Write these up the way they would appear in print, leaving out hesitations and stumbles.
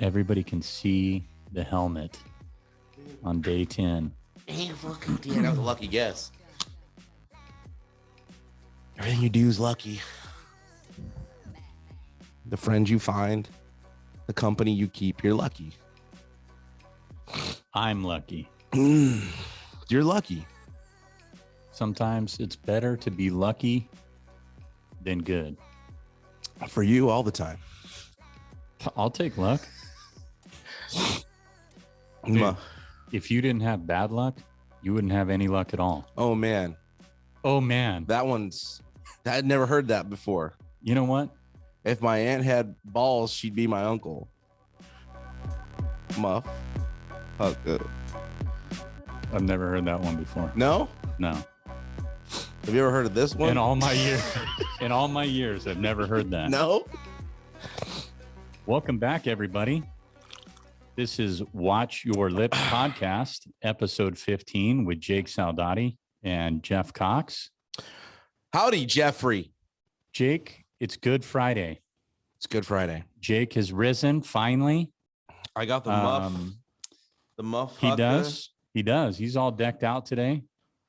Everybody can see the helmet on day 10. Ain't fucking damn, that was a lucky guess. Everything you do is lucky. The friends you find, the company you keep, you're lucky. I'm lucky. You're lucky. Sometimes it's better to be lucky than good. For you, all the time. I'll take luck. Dude, if you didn't have bad luck, you wouldn't have any luck at all. Oh, man. Oh, man. I'd never heard that before. You know what? If my aunt had balls, she'd be my uncle. Muff. I've never heard that one before. No? No. Have you ever heard of this one? In all my years, I've never heard that. No? Welcome back, everybody. This is Watch Your Lips podcast, episode 15 with Jake Saldati and Jeff Cox. Howdy, Jeffrey. Jake, it's Good Friday. It's Good Friday. Jake has risen finally. I got the muff. The muff. He does. He does. He's all decked out today.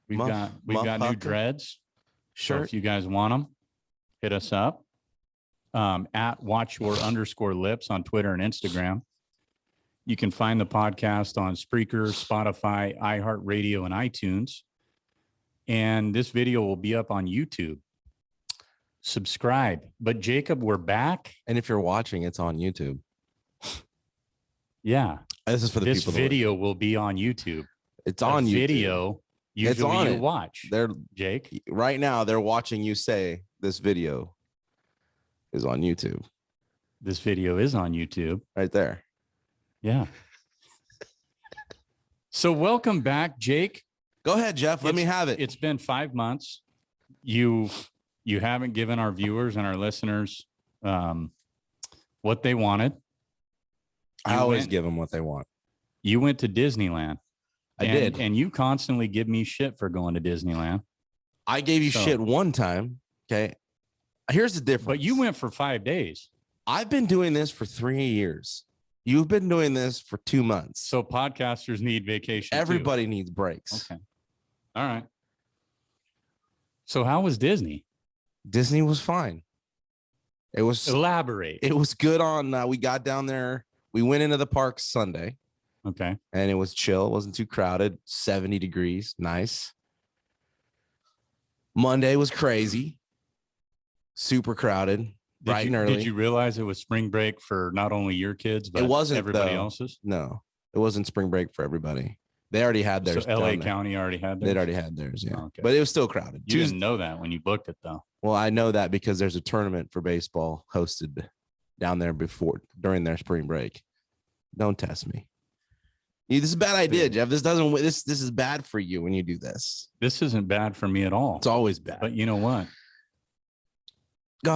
We've got new dreads. Sure. So if you guys want them, hit us up at watchyour_lips on Twitter and Instagram. You can find the podcast on Spreaker, Spotify, iHeartRadio, and iTunes. And this video will be up on YouTube. Subscribe. But Jacob, we're back. And if you're watching, it's on YouTube. Yeah. This is for the this people. This video will be on YouTube. It's on YouTube. Video usually you watch. Jake. Right now, they're watching you say this video is on YouTube. This video is on YouTube. Right there. Yeah. So welcome back, Jake. Go ahead, Jeff. Let me have it. It's been 5 months. You haven't given our viewers and our listeners what they wanted. I always give them what they want. You went to Disneyland. I did. And you constantly give me shit for going to Disneyland. I gave you shit one time. Okay. Here's the difference. But you went for 5 days. I've been doing this for 3 years. You've been doing this for 2 months. So podcasters need vacation. Everybody needs breaks. Okay. All right. So how was Disney? Disney was fine. It was elaborate. It was good on we got down there. We went into the park Sunday. Okay. And it was chill. It wasn't too crowded. 70 degrees. Nice. Monday was crazy. Super crowded. Bright and early. Did you realize it was spring break for not only your kids, but it wasn't everybody else's? No, it wasn't spring break for everybody. They already had theirs. So LA County already had theirs? They'd already had theirs, yeah. Okay. But it was still crowded. You didn't know that when you booked it, though. Well, I know that because there's a tournament for baseball hosted down there during their spring break. Don't test me. This is a bad idea, Jeff. This is bad for you when you do this. This isn't bad for me at all. It's always bad. But you know what?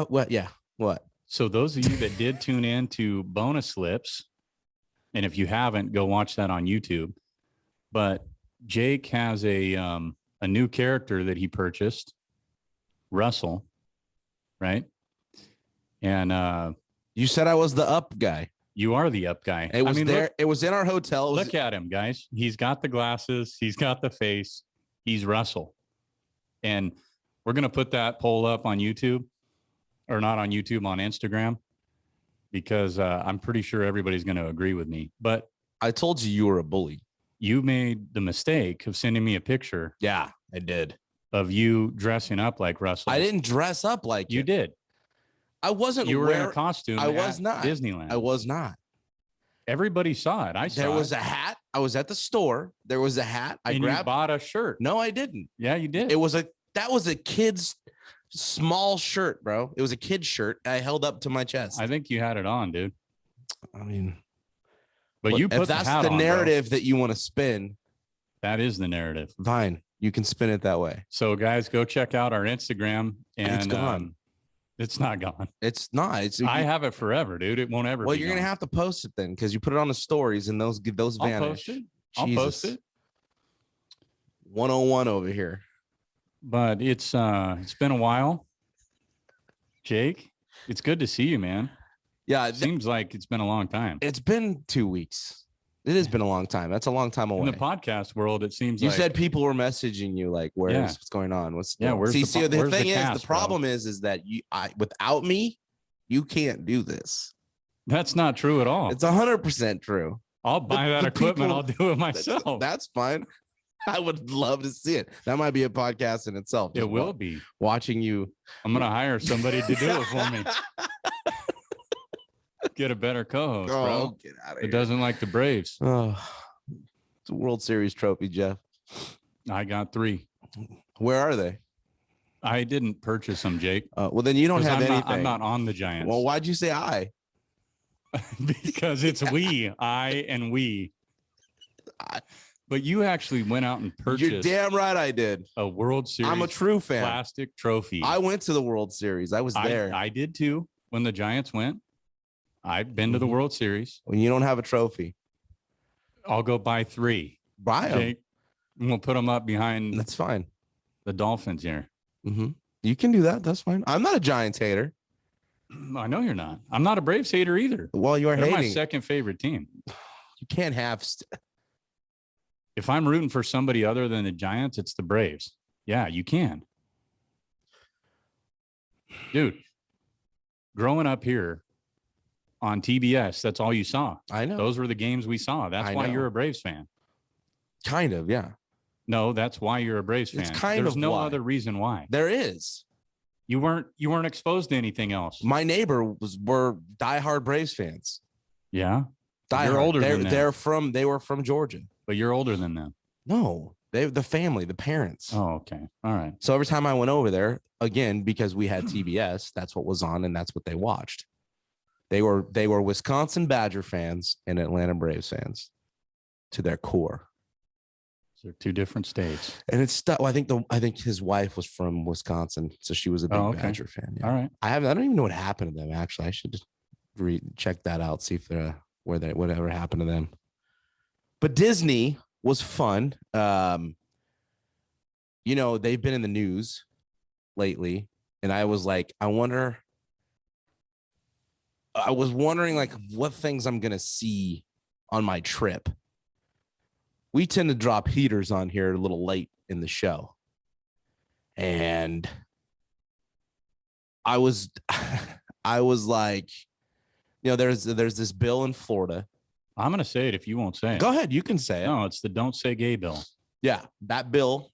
What? Yeah. What? So those of you that did tune in to Bonus Lips, and if you haven't, go watch that on YouTube. But Jake has a new character that he purchased, Russell, right? And you said I was the up guy. You are the up guy. It was there. It was in our hotel. Look at him, guys. He's got the glasses. He's got the face. He's Russell. And we're going to put that poll up on YouTube, or not on YouTube, on Instagram, because I'm pretty sure everybody's going to agree with me. But I told you were a bully. You made the mistake of sending me a picture. Yeah, I did. Of you dressing up like Russell. I didn't dress up like you did. I wasn't. You were in a costume. I was not. Disneyland. I was not. Everybody saw it. I saw. There was a hat. I was at the store. There was a hat. You bought a shirt. No, I didn't. Yeah, you did. That was a kid's small shirt, bro. It was a kid's shirt. I held up to my chest. I think you had it on, dude. I mean, but you put if that's the hat the on, narrative that you want to spin. That is the narrative. Fine. You can spin it that way. So guys, go check out our Instagram. And it's gone. It's not gone. It's not. I have it forever, dude. It won't ever. Well, be you're gone. gonna have to post it then, because you put it on the stories and those vanish. I'll post it. 101 over here. But it's been a while. Jake, it's good to see you, man. Yeah. It seems like it's been a long time. It's been 2 weeks. It has been a long time. That's a long time away. In the podcast world, it seems you said people were messaging you like, what's going on? What's where's the thing the is, the problem is that without me, you can't do this. That's not true at all. It's 100% true. I'll buy that equipment. I'll do it myself. That's fine. I would love to see it. That might be a podcast in itself. It will be. Watching you. I'm going to hire somebody to do it for me. Get a better co-host, bro. Get out of here. It doesn't like the Braves. Oh, it's a World Series trophy, Jeff. I got 3. Where are they? I didn't purchase them, Jake. Well, then you don't have anything. I'm not on the Giants. Well, why'd you say I? Because it's I and we. But you actually went out and purchased. You're damn right I did. A World Series. I'm a true fan. Plastic trophy. I went to the World Series. I was there. I did too. When the Giants went, I've been to the World Series. When you don't have a trophy, I'll go buy 3. Buy them. Jake, and we'll put them up behind. That's fine. The Dolphins here. Mm-hmm. You can do that. That's fine. I'm not a Giants hater. I know you're not. I'm not a Braves hater either. Well, you're hating. My second favorite team. You can't have. If I'm rooting for somebody other than the Giants, it's the Braves. Yeah, you can. Dude, growing up here on TBS, that's all you saw. I know. Those were the games we saw. That's why you're a Braves fan. Kind of, yeah. No, that's why you're a Braves fan. There's no other reason why. There is. You weren't exposed to anything else. My neighbor were diehard Braves fans. Yeah. You're older than them. They were from Georgia. But you're older than them. No, the family, the parents. Oh, okay. All right. So every time I went over there, again, because we had TBS, that's what was on and that's what they watched. They were Wisconsin Badger fans and Atlanta Braves fans to their core. So they're 2 different states. And it's stuff. Well, I think his wife was from Wisconsin, so she was a big Badger fan. Yeah. All right. I don't even know what happened to them. Actually, I should just check that out, see if whatever happened to them. But Disney was fun. They've been in the news lately, and I was like, I was wondering like what things I'm gonna see on my trip. We tend to drop heaters on here a little late in the show, and I was like, there's this bill in Florida. I'm going to say it if you won't say it. Go ahead. You can say it. No, it's the Don't Say Gay bill. Yeah. That bill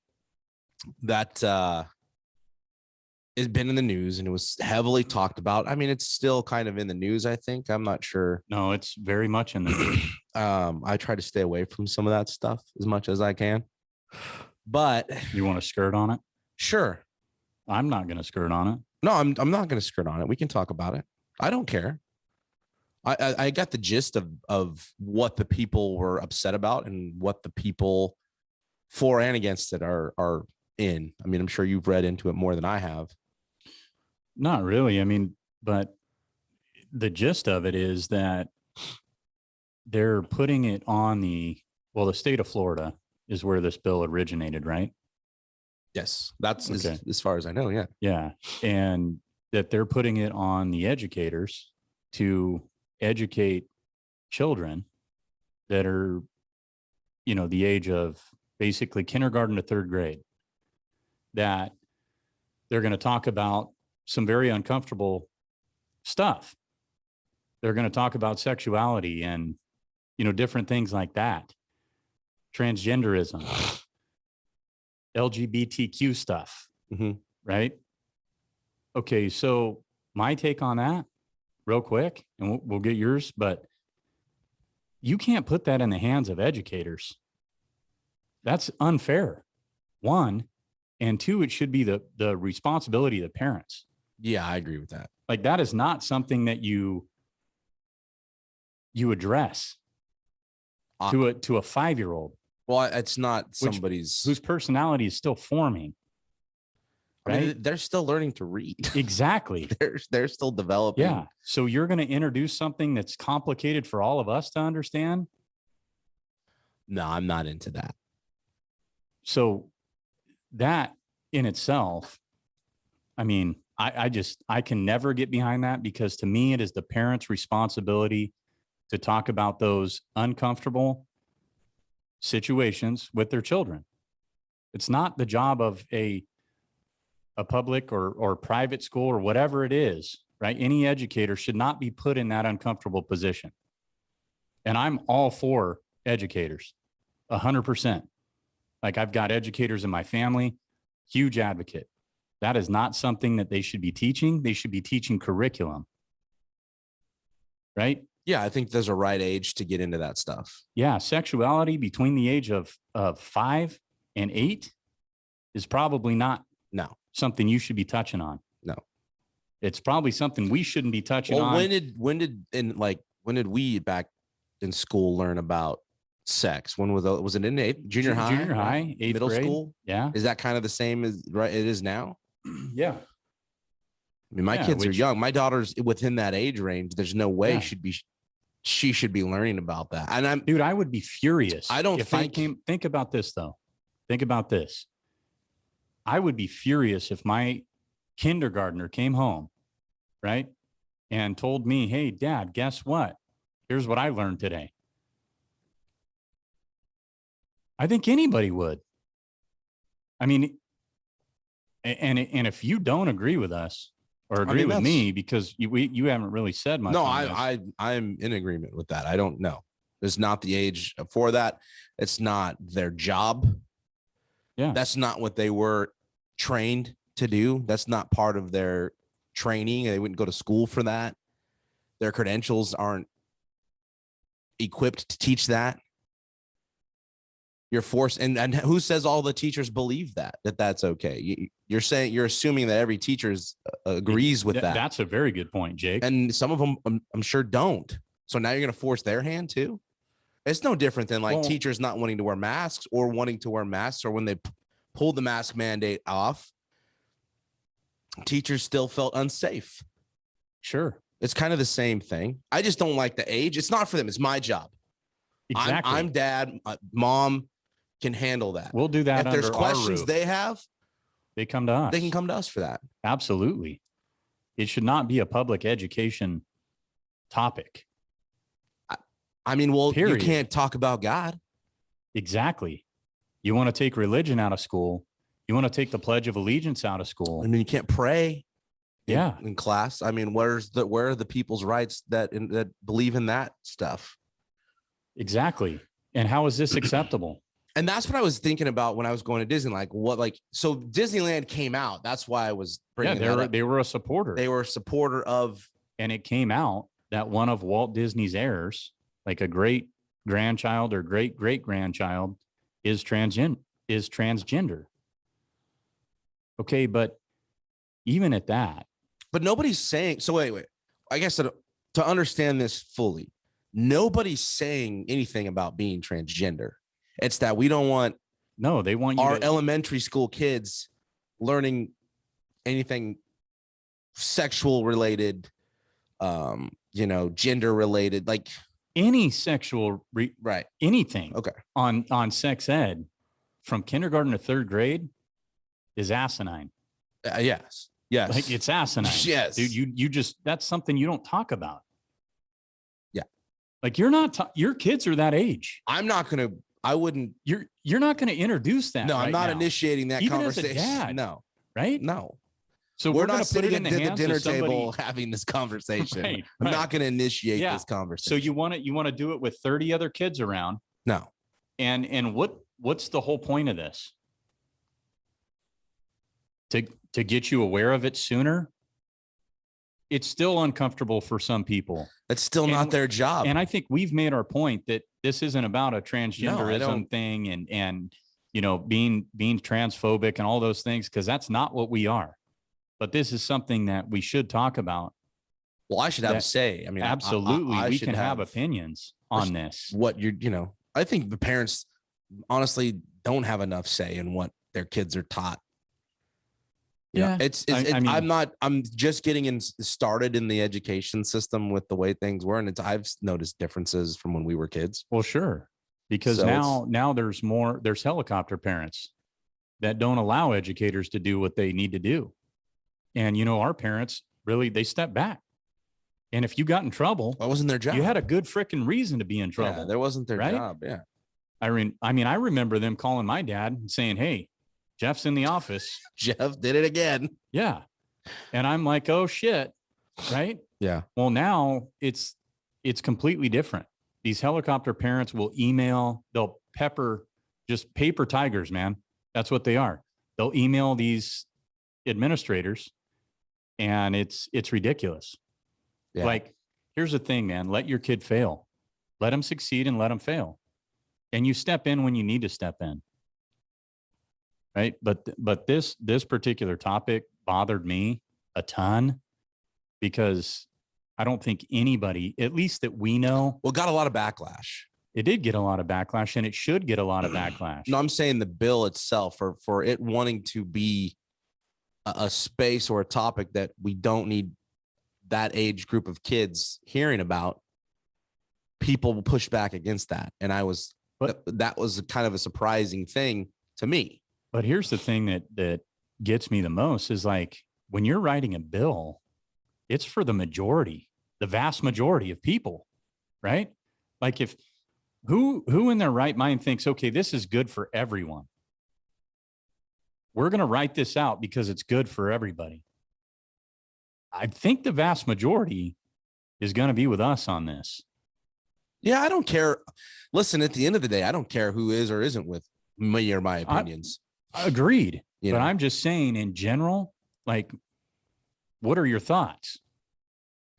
that has been in the news and it was heavily talked about. I mean, it's still kind of in the news, I think. I'm not sure. No, it's very much in the news. I try to stay away from some of that stuff as much as I can. But you want to skirt on it? Sure. I'm not going to skirt on it. No, I'm not going to skirt on it. We can talk about it. I don't care. I got the gist of what the people were upset about and what the people for and against it are in. I mean, I'm sure you've read into it more than I have. Not really. I mean, but the gist of it is that they're putting it on the state of Florida is where this bill originated, right? Yes. That's okay. As far as I know. Yeah. Yeah. And that they're putting it on the educators to educate children that are, the age of basically kindergarten to 3rd grade, that they're going to talk about some very uncomfortable stuff. They're going to talk about sexuality and, different things like that. Transgenderism, LGBTQ stuff, right? Okay, so my take on that, real quick, and we'll get yours, but you can't put that in the hands of educators. That's unfair. 1, and 2, it should be the responsibility of the parents. Yeah, I agree with that. Like that is not something that you address to a 5-year-old. Well, it's not somebody's whose personality is still forming. Right? I mean, they're still learning to read. Exactly. They're still developing. Yeah. So you're going to introduce something that's complicated for all of us to understand? No, I'm not into that. So that in itself, I mean, I can never get behind that, because to me, it is the parent's responsibility to talk about those uncomfortable situations with their children. It's not the job of a public or private school or whatever it is, right? Any educator should not be put in that uncomfortable position. And I'm all for educators, 100%. Like, I've got educators in my family, huge advocate. That is not something that they should be teaching. They should be teaching curriculum, right? Yeah, I think there's a right age to get into that stuff. Yeah, sexuality between the age of 5 and 8 is probably not something you should be touching on. No, it's probably something we shouldn't be touching on. When did we back in school learn about sex? When was it in junior high? Junior high, 8th middle grade. School? Yeah. Is that kind of the same as it is now? Yeah. I mean, my kids are young. My daughter's within that age range. There's no way she should be learning about that. And I would be furious. Think about this though. Think about this. I would be furious if my kindergartner came home, right, and told me, "Hey, Dad, guess what? Here's what I learned today." I think anybody would. I mean, and if you don't agree with us or agree with me, because you haven't really said much. No, I'm in agreement with that. I don't know. It's not the age for that. It's not their job. Yeah. That's not what they were trained to do. That's not part of their training. They wouldn't go to school for that. Their credentials aren't equipped to teach that. You're forced. And who says all the teachers believe that's okay? You're assuming that every teacher agrees with that. That's a very good point, Jake. And some of them, I'm sure, don't. So now you're going to force their hand too. It's no different than teachers not wanting to wear masks or wanting to wear masks, or when they pulled the mask mandate off, teachers still felt unsafe. Sure. It's kind of the same thing. I just don't like the age. It's not for them. It's my job. Exactly. I'm dad. Mom can handle that. We'll do that. If there's questions they have, they come to us. They can come to us for that. Absolutely. It should not be a public education topic. I mean, Period. You can't talk about God. Exactly. You want to take religion out of school. You want to take the Pledge of Allegiance out of school. I mean, you can't pray. Yeah. In class. I mean, where are the people's rights that believe in that stuff? Exactly. And how is this acceptable? And that's what I was thinking about when I was going to Disney. So Disneyland came out. That's why I was bringing that up. They were a supporter. They were a supporter of. And it came out that one of Walt Disney's heirs, like a great grandchild or great great grandchild, is transgender. Okay, but even at that. But nobody's saying. So wait. I guess to understand this fully, nobody's saying anything about being transgender. It's that we don't want. No, they want our elementary school kids learning anything sexual related, gender related, like any sexual, right? Anything. Okay. On sex ed from kindergarten to 3rd grade is asinine. Yes. Like, it's asinine. Yes. Dude, you just, that's something you don't talk about. Yeah. Like, your kids are that age. I wouldn't. You're not going to introduce that. No, right I'm not now. initiating that Even conversation. As a dad, no. Right? No. So we're not sitting at the dinner table having this conversation. Right, I'm not going to initiate this conversation. So you want to do it with 30 other kids around? No. And what's the whole point of this? To get you aware of it sooner? It's still uncomfortable for some people. It's still not their job. And I think we've made our point that this isn't about a transgenderism thing and being transphobic and all those things, because that's not what we are. But this is something that we should talk about. Well, I should have a say. I mean, absolutely, we can have opinions on this. I think the parents honestly don't have enough say in what their kids are taught. Yeah, I'm just getting started in the education system with the way things were, and I've noticed differences from when we were kids. Well, sure, because now there's helicopter parents that don't allow educators to do what they need to do. And, our parents really, they stepped back. And if you got in trouble, that wasn't their job. You had a good freaking reason to be in trouble. Yeah, there wasn't their job. Yeah. I remember them calling my dad and saying, "Hey, Jeff's in the office." Jeff did it again. Yeah. And I'm like, oh shit. Right. Yeah. Well, now it's completely different. These helicopter parents will email, they'll pepper, just paper tigers, man. That's what they are. They'll email these administrators, and it's ridiculous. Yeah. Like, here's the thing, man. Let your kid fail. Let them succeed and let them fail. And you step in when you need to step in. Right. But this particular topic bothered me a ton, because I don't think anybody, at least that we know, got a lot of backlash. It did get a lot of backlash, and it should get a lot of backlash. No, I'm saying the bill itself, for it wanting to be a space or a topic that we don't need that age group of kids hearing about. People pushed back against that, and that was kind of a surprising thing to me. But here's the thing that gets me the most is, like, when you're writing a bill, it's for the majority, the vast majority of people, right? Like, if who in their right mind thinks, okay, this is good for everyone. We're going to write this out because it's good for everybody. I think the vast majority is going to be with us on this. Yeah, I don't care. Listen, at the end of the day, I don't care who is or isn't with me or my opinions. Agreed. But I'm just saying, in general, like, what are your thoughts?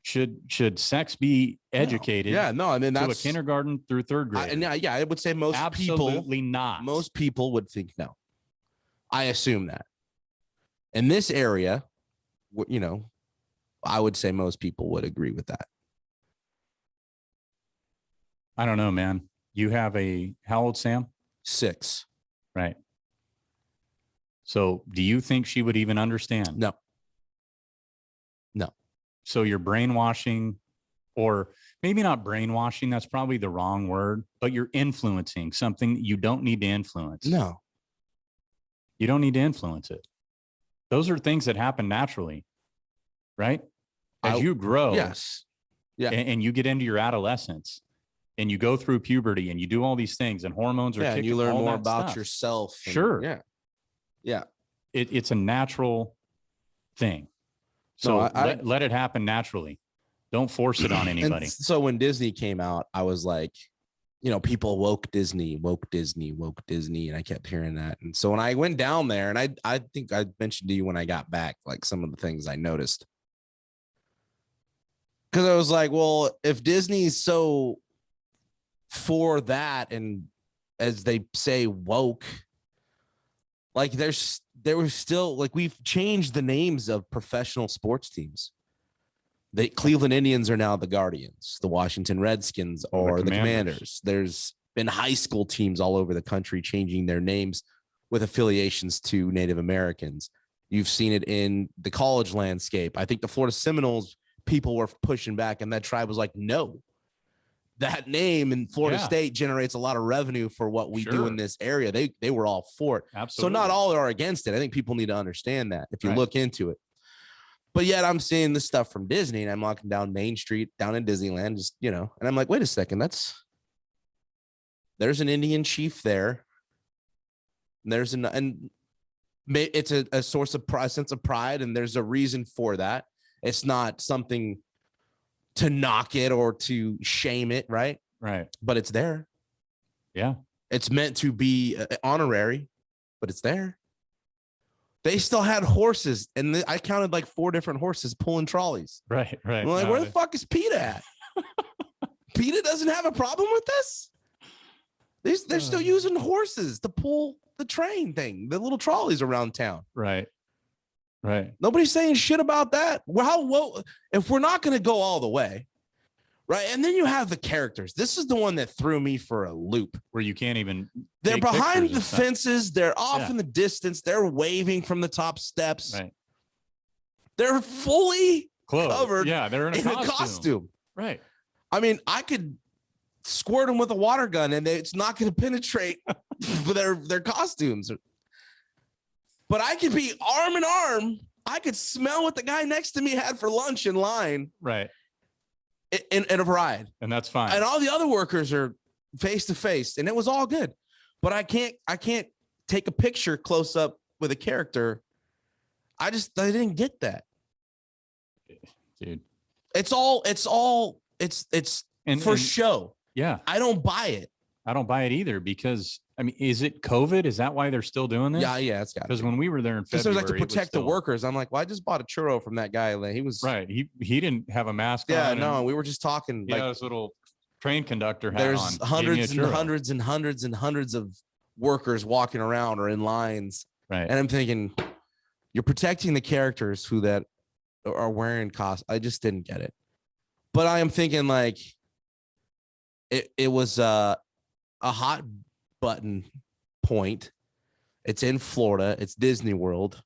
Should sex be educated? Yeah, no, I mean, that's to a kindergarten through third grade. I would say most Absolutely people, not. Most people would think no. I assume that. In this area, I would say most people would agree with that. I don't know, man. You have how old, Sam? 6. Right. So do you think she would even understand? No. So you're brainwashing, or maybe not brainwashing, that's probably the wrong word, but you're influencing something you don't need to influence. No. You don't need to influence it. Those are things that happen naturally, right? As you grow. Yes. Yeah. And you get into your adolescence, and you go through puberty, and you do all these things, and hormones are kicking, and you learn more about stuff. yourself. Sure. Yeah. Yeah. It's a natural thing. So let it happen naturally. Don't force it on anybody. So when Disney came out, I was like, people woke Disney. And I kept hearing that. And so when I went down there, and I think I mentioned to you when I got back, like, some of the things I noticed. Because I was like, well, if Disney's so for that, and as they say, woke, like, there was still, like, we've changed the names of professional sports teams. The Cleveland Indians are now the Guardians, the Washington Redskins or the Commanders. There's been high school teams all over the country changing their names with affiliations to Native Americans. You've seen it in the college landscape. I think the Florida Seminoles, people were pushing back, and that tribe was like, no. That name in Florida State generates a lot of revenue for what we do in this area. They were all for it. Absolutely. So not all are against it. I think people need to understand that if you look into it. But yet I'm seeing this stuff from Disney, and I'm walking down Main Street down in Disneyland, just, and I'm like, wait a second, there's an Indian chief there. And it's a source of pride, sense of pride, and there's a reason for that. It's not something to knock it or to shame it, right? Right. But it's there. Yeah. It's meant to be honorary, but it's there. They still had horses, and I counted like 4 different horses pulling trolleys. Right. I'm like, where the fuck is PETA at? PETA doesn't have a problem with this? They're still using horses to pull the train thing, the little trolleys around town. Right. Nobody's saying shit about that. Well, if we're not going to go all the way, right? And then you have the characters. This is the one that threw me for a loop. Where you can't even. They're behind the fences. They're off in the distance. They're waving from the top steps. Right. They're fully covered. Yeah, they're in a costume. Right. I mean, I could squirt them with a water gun, and it's not going to penetrate their costumes. But I could be arm in arm I could smell what the guy next to me had for lunch in line. Right. In a ride. And that's fine. And all the other workers are face to face, and it was all good. But I can't take a picture close up with a character. I didn't get that. Dude. It's for show. Yeah. I don't buy it. I don't buy it either because, I mean, is it COVID? Is that why they're still doing this? Yeah, it's got. Because when we were there in February, there's like to protect the workers. I'm like, well, I just bought a churro from that guy. Like, he was right. He didn't have a mask on. Yeah, no, we were just talking. Yeah, his little train conductor hat there's on. Hundreds and hundreds and hundreds and hundreds of workers walking around or in lines. Right. And I'm thinking, you're protecting the characters who that are wearing costumes. I just didn't get it. But I am thinking like it was a hot button point. It's in Florida. It's Disney World.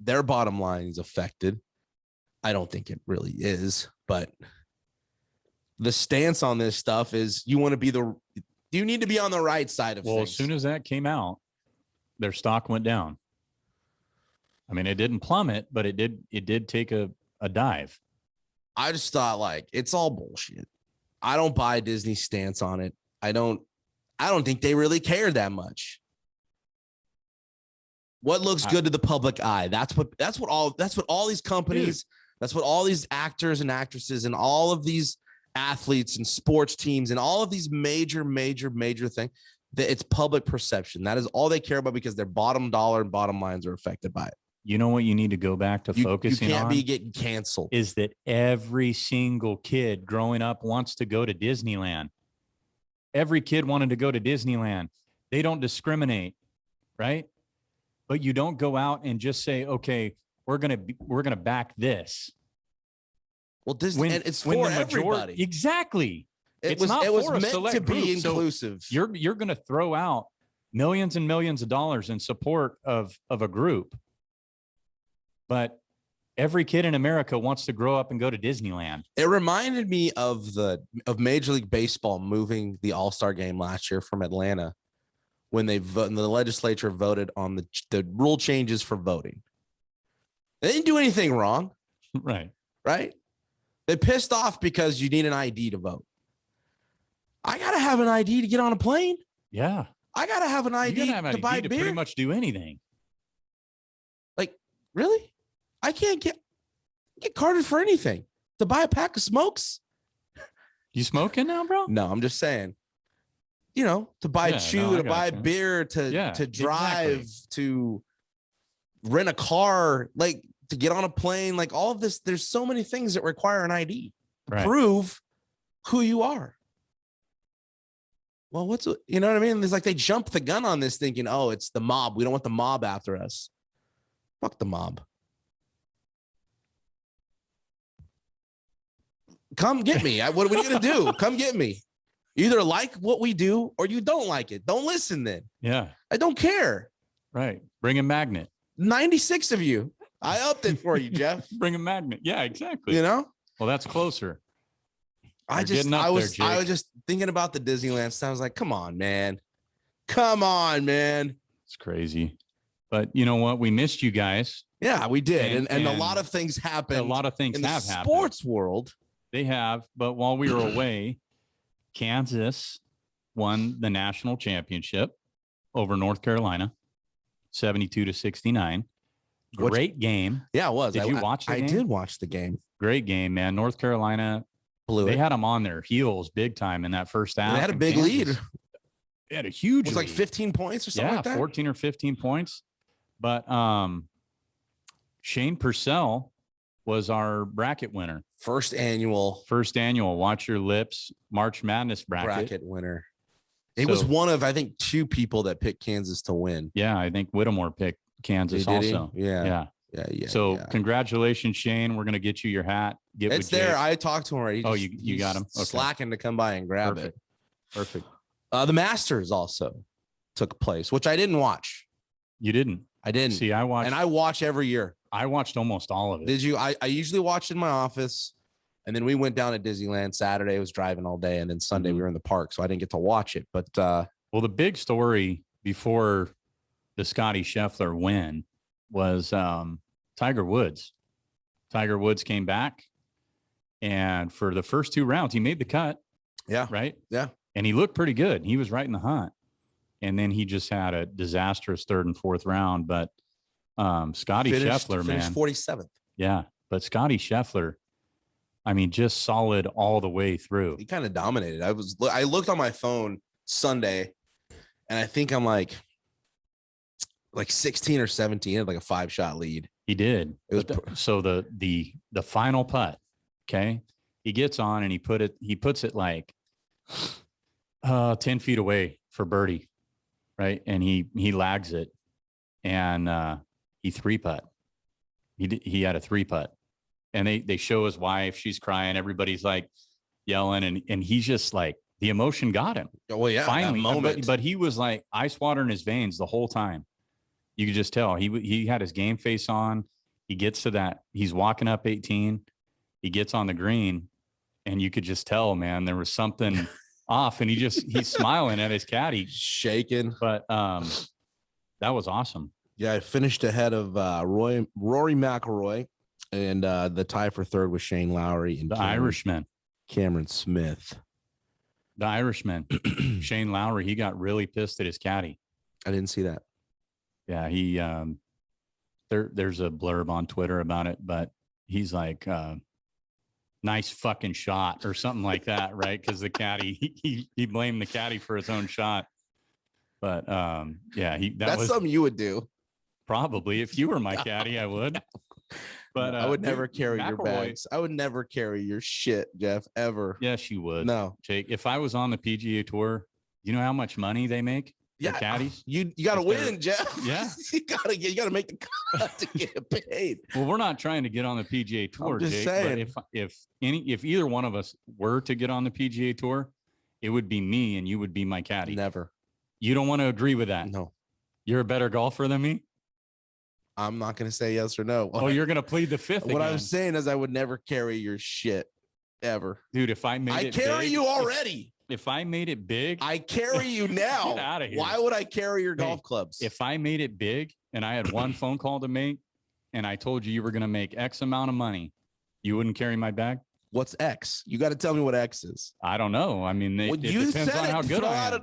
Their bottom line is affected. I don't think it really is, but the stance on this stuff is you need to be on the right side of things. Well, as soon as that came out, their stock went down. I mean, it didn't plummet, but it did take a dive. I just thought like it's all bullshit. I don't buy Disney's stance on it. I don't think they really care that much. What looks good to the public eye? That's what all these companies, that's what all these actors and actresses and all of these athletes and sports teams and all of these major things, that it's public perception. That is all they care about because their bottom dollar and bottom lines are affected by it. You know what you need to go back to focusing on? You can't be getting canceled. Is that every single kid growing up wants to go to Disneyland. Every kid wanted to go to Disneyland. They don't discriminate, right? But you don't go out and just say, okay, we're gonna back this. Well, Disney, and it's for everybody. Exactly. It was meant to be inclusive. So you're going to throw out millions and millions of dollars in support of a group, but every kid in America wants to grow up and go to Disneyland. It reminded me of Major League Baseball moving the All-Star game last year from Atlanta when the legislature voted on the rule changes for voting. They didn't do anything wrong. Right. They pissed off because you need an ID to vote. I got to have an ID to get on a plane. Yeah. I got to have an ID to buy beer. Pretty much do anything. Like, really? I can't get carded for anything. To buy a pack of smokes? You smoking now, bro? No, I'm just saying. To buy to buy beer, to drive, to rent a car, like to get on a plane, like all of this. There's so many things that require an ID to prove who you are. Well, you know what I mean? It's like they jumped the gun on this thinking, oh, it's the mob. We don't want the mob after us. Fuck the mob. Come get me. What are you going to do? Come get me. You either like what we do or you don't like it. Don't listen then. Yeah. I don't care. Right. Bring a magnet. 96 of you. I upped it for you, Jeff. Bring a magnet. Yeah, exactly. Well, that's closer. I was just thinking about the Disneyland stuff. I was like, come on, man. It's crazy. But you know what? We missed you guys. Yeah, we did. And a lot of things happened. A lot of things in the sports world. They have. But while we were away, Kansas won the national championship over North Carolina, 72-69. Great game. Yeah, it was. Did you watch the game? I did watch the game. Great game, man. North Carolina blew it. They had them on their heels big time in that first half. They had a big lead. They had a huge lead. It was like 15 points or something like that. 14 or 15 points. But Shane Purcell was our bracket winner. First annual. Watch Your Lips March Madness bracket winner. It was one of, I think, 2 people that picked Kansas to win. Yeah, I think Whittemore picked Kansas also. Yeah. So congratulations, Shane. We're going to get you your hat. It's there. I talked to him already. You got him? Okay. Slacking to come by and grab it. Perfect. The Masters also took place, which I didn't watch. You didn't? I didn't. See, I watched. And I watch every year. I watched almost all of it. Did you? I usually watched in my office. And then we went down to Disneyland Saturday. I was driving all day. And then Sunday we were in the park. So I didn't get to watch it. But well, the big story before the Scotty Scheffler win was Tiger Woods. Tiger Woods came back, and for the first 2 rounds, he made the cut. Yeah. Right. Yeah. And he looked pretty good. He was right in the hunt. And then he just had a disastrous 3rd and 4th round. But Scotty Scheffler, finished man, 47th. Yeah. But Scotty Scheffler, I mean, just solid all the way through. He kind of dominated. I looked on my phone Sunday, and I think I'm like 16 or 17, had like a 5-shot lead. He did. It was so the final putt. Okay. He gets on and he puts it like 10 feet away for birdie. Right. And he lags it, and he 3-putt. He had a 3-putt, and they show his wife. She's crying. Everybody's like yelling, and he's just like, the emotion got him. Oh, well, yeah. Finally, that moment. but he was like ice water in his veins the whole time. You could just tell he had his game face on. He gets to that. He's walking up 18. He gets on the green, and you could just tell, man, there was something off, and he's smiling at his caddy, shaking. But that was awesome. Yeah, I finished ahead of Rory McIlroy, and the tie for 3rd was Shane Lowry and the Irishman, Cameron Smith. The Irishman, Shane Lowry. He got really pissed at his caddy. I didn't see that. Yeah, he there's a blurb on Twitter about it, but he's like, nice fucking shot or something like that, right? Because the caddy, he blamed the caddy for his own shot. But yeah, that's was something you would do. Probably. If you were my caddy, I would. But I would never carry your bags. I would never carry your shit, Jeff, ever. Yes, you would. No, Jake. If I was on the PGA Tour, you know how much money they make? Yeah, caddies. You got to win, Jeff. Yeah, you got to make the cut to get paid. Well, we're not trying to get on the PGA Tour, I'm just Jake. saying. But if either one of us were to get on the PGA Tour, it would be me, and you would be my caddy. Never. You don't want to agree with that? No. You're a better golfer than me? I'm not going to say yes or no. Oh, you're going to plead the fifth. What again. I'm saying is I would never carry your shit ever. Dude, if I made it carry big, you already. If I made it big, I carry you now. Get out of here. Why would I carry your golf clubs? If I made it big and I had one phone call to make and I told you were going to make X amount of money, you wouldn't carry my bag? What's X? You got to tell me what X is. I don't know. I mean, it depends on how good I am.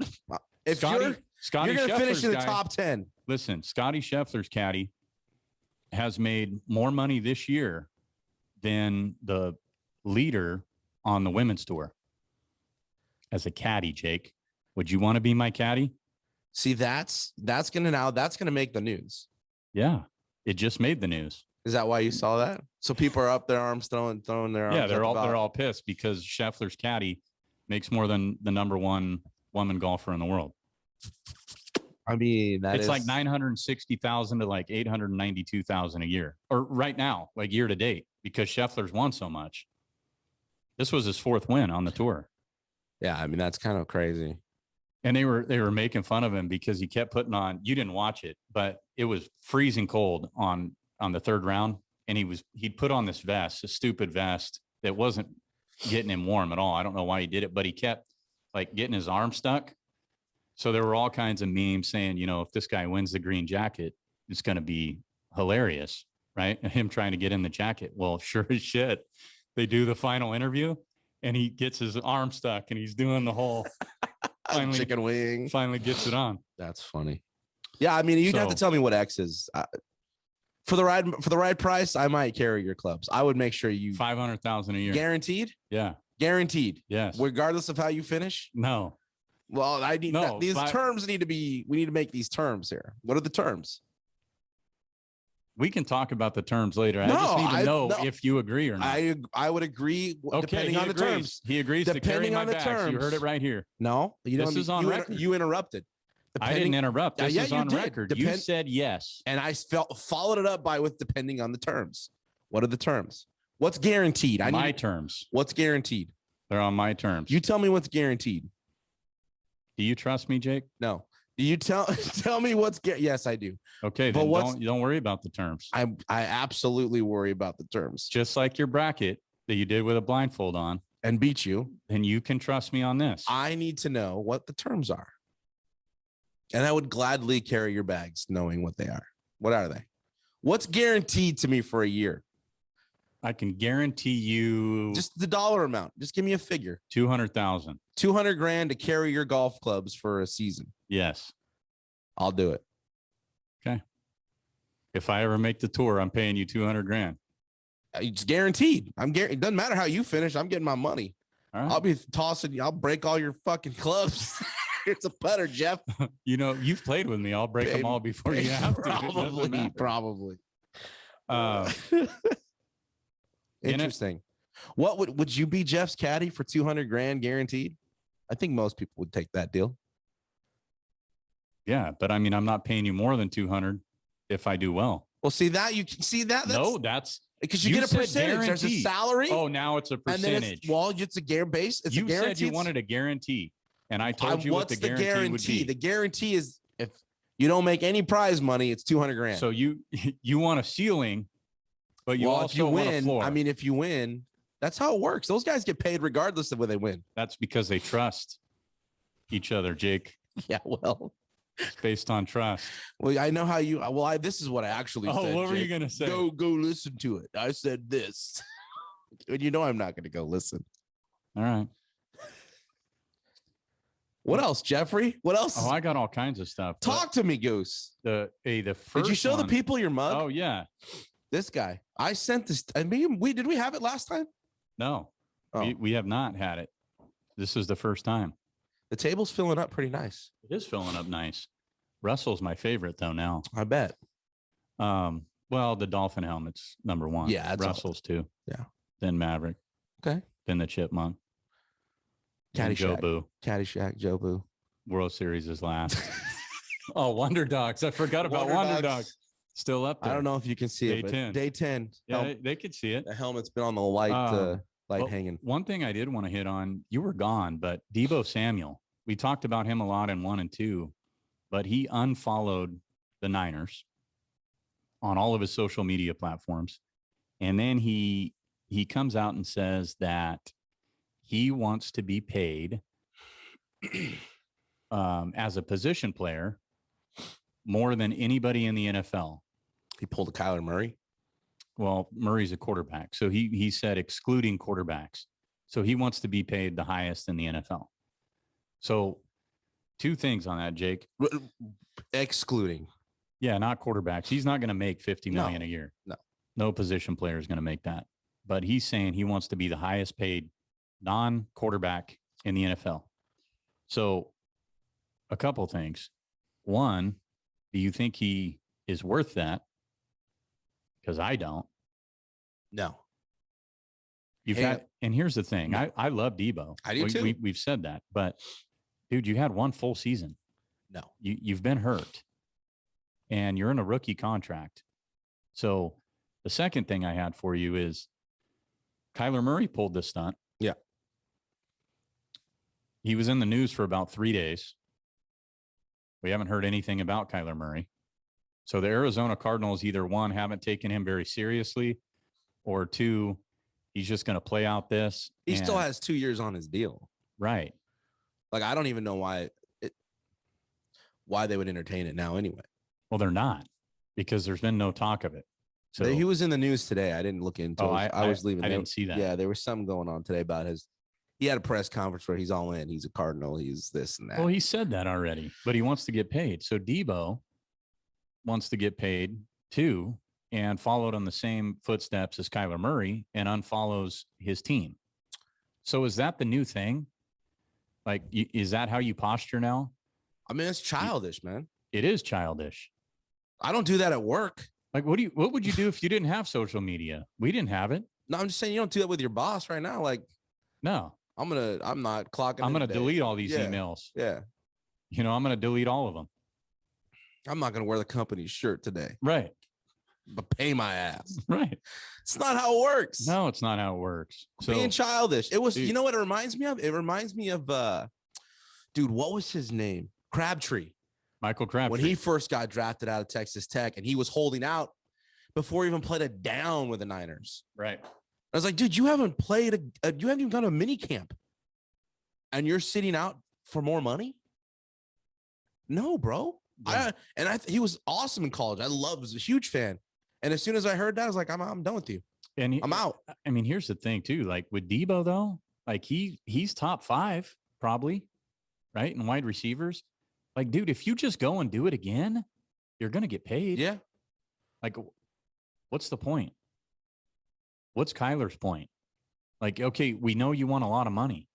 If Scotty you're going to finish in the guy, top 10. Listen, Scotty Scheffler's caddy has made more money this year than the leader on the women's tour. As a caddy, Jake, would you want to be my caddy? See, that's gonna make the news. Yeah, it just made the news. Is that why you saw that? So people are up their arms throwing their arms. Yeah, they're all pissed because Scheffler's caddy makes more than the number one woman golfer in the world. I mean, it's like 960,000 to like 892,000 a year, or right now, like year to date, because Scheffler's won so much. This was his 4th win on the tour. Yeah, I mean, that's kind of crazy. And they were making fun of him because he kept putting on, you didn't watch it, but it was freezing cold on the 3rd round. And he'd put on this vest, a stupid vest that wasn't getting him warm at all. I don't know why he did it, but he kept like getting his arm stuck. So there were all kinds of memes saying, if this guy wins the green jacket, it's going to be hilarious, right? Him trying to get in the jacket. Well, sure as shit, they do the final interview and he gets his arm stuck and he's doing the whole chicken wing. Finally gets it on. That's funny. Yeah, I mean, you'd have to tell me what X is. For the right price, I might carry your clubs. I would make sure you $500,000 a year. Guaranteed? Yeah. Guaranteed. Yes. Regardless of how you finish? No. Well, these terms need to be, we need to make these terms here. What are the terms? We can talk about the terms later. I just need to know if you agree or not. I would agree depending on the terms. He agrees to carry my bags. You heard it right here. No, this is on record. You interrupted. I didn't interrupt. This is on record. You said yes. And I followed it up with depending on the terms. What are the terms? What's guaranteed? My terms. What's guaranteed? They're on my terms. You tell me what's guaranteed. Do you trust me, Jake? No. Do you tell me what's yes, I do. Okay, then don't worry about the terms. I absolutely worry about the terms. Just like your bracket that you did with a blindfold on and beat you. Then you can trust me on this. I need to know what the terms are. And I would gladly carry your bags knowing what they are. What are they? What's guaranteed to me for a year? I can guarantee you just the dollar amount. Just give me a figure. 200,000. 200 grand to carry your golf clubs for a season. Yes. I'll do it. Okay. If I ever make the tour, I'm paying you 200 grand. It's guaranteed. It doesn't matter how you finish. I'm getting my money. All right. I'll be tossing you. I'll break all your fucking clubs. It's a putter, Jeff. You know, you've played with me. I'll break them all before you have to. Probably. Interesting. What would you be Jeff's caddy for 200 grand guaranteed? I think most people would take that deal. Yeah, but I mean, I'm not paying you more than 200 if I do well. Well, see that you can see that. That's because you get a percentage. Guarantee. There's a salary. Oh, now it's a percentage. It's a guarantee. It's you said you wanted a guarantee, and I told you what the guarantee would be. The guarantee is if you don't make any prize money, it's 200 grand. So you want a ceiling, but you also want a floor. I mean, if you win, that's how it works. Those guys get paid regardless of whether they win. That's because they trust each other, Jake. Yeah, well. It's based on trust. Well, I know how you. Well, this is what I actually said. Oh, what were Jake. you gonna say? Go listen to it. I said this. And you know I'm not gonna go listen. All right. What else, Jeffrey? What else? Oh, I got all kinds of stuff. Talk to me, Goose. The first. Did you show the people your mug? Oh yeah. This guy. I sent this. I mean, did we have it last time? No, we have not had it. This is the first time. The table's filling up pretty nice. It is filling up nice. Russell's my favorite though now. I bet. Well, the Dolphin helmet's number one. Yeah, Russell's too. Yeah. Then Maverick. Okay. Then the Chipmunk. Caddyshack. Jobu. Caddyshack, Jobu. World Series is last. Oh, Wonder Dogs. I forgot about Wonder Dogs. Still up there. I don't know if you can see it. Day 10. Day 10. Yeah, they could see it. The helmet's been on the light hanging. One thing I did want to hit on, you were gone, but Deebo Samuel, we talked about him a lot in 1 and 2, but he unfollowed the Niners on all of his social media platforms. And then he comes out and says that he wants to be paid as a position player more than anybody in the NFL. He pulled a Kyler Murray. Well, Murray's a quarterback. So he said excluding quarterbacks. So he wants to be paid the highest in the NFL. So 2 things on that, Jake. Excluding. Yeah, not quarterbacks. He's not going to make $50 million a year. No position player is going to make that. But he's saying he wants to be the highest paid non-quarterback in the NFL. So a couple of things. One, do you think he is worth that? Because I don't. No. And here's the thing. I love Deebo. I do too. We've said that. But, dude, you had 1 full season. No. You've been hurt. And you're in a rookie contract. So the second thing I had for you is Kyler Murray pulled this stunt. Yeah. He was in the news for about 3 days. We haven't heard anything about Kyler Murray. So the Arizona Cardinals either 1, haven't taken him very seriously, or 2, he's just going to play out this. He still has 2 years on his deal. Right. Like, I don't even know why they would entertain it now anyway. Well, they're not, because there's been no talk of it. So he was in the news today. I didn't look into it. I was leaving. I didn't see that. Yeah, there was something going on today about he had a press conference where he's all in. He's a Cardinal. He's this and that. Well, he said that already, but he wants to get paid. So Deebo wants to get paid too, and followed on the same footsteps as Kyler Murray and unfollows his team. So is that the new thing? Like, is that how you posture now? I mean, it's childish, man. It is childish. I don't do that at work. Like, what would you do if you didn't have social media? We didn't have it. No, I'm just saying you don't do that with your boss right now. Like, no, I'm not clocking. I'm going to delete all these emails. Yeah. I'm going to delete all of them. I'm not going to wear the company's shirt today. Right. But pay my ass. Right. It's not how it works. No, it's not how it works. So being childish. It was, you know what it reminds me of? It reminds me of, dude, what was his name? Crabtree. Michael Crabtree. When he first got drafted out of Texas Tech and he was holding out before he even played a down with the Niners. Right. I was like, dude, you haven't played you haven't even done a mini camp and you're sitting out for more money? No, bro. Yeah. He was awesome in college. I was a huge fan. And as soon as I heard that, I was like, I'm done with you. And I'm out. I mean, here's the thing too. Like with Debo though, like he's top 5 probably, right? And wide receivers. Like, dude, if you just go and do it again, you're gonna get paid. Yeah. Like, what's the point? What's Kyler's point? Like, okay, we know you want a lot of money,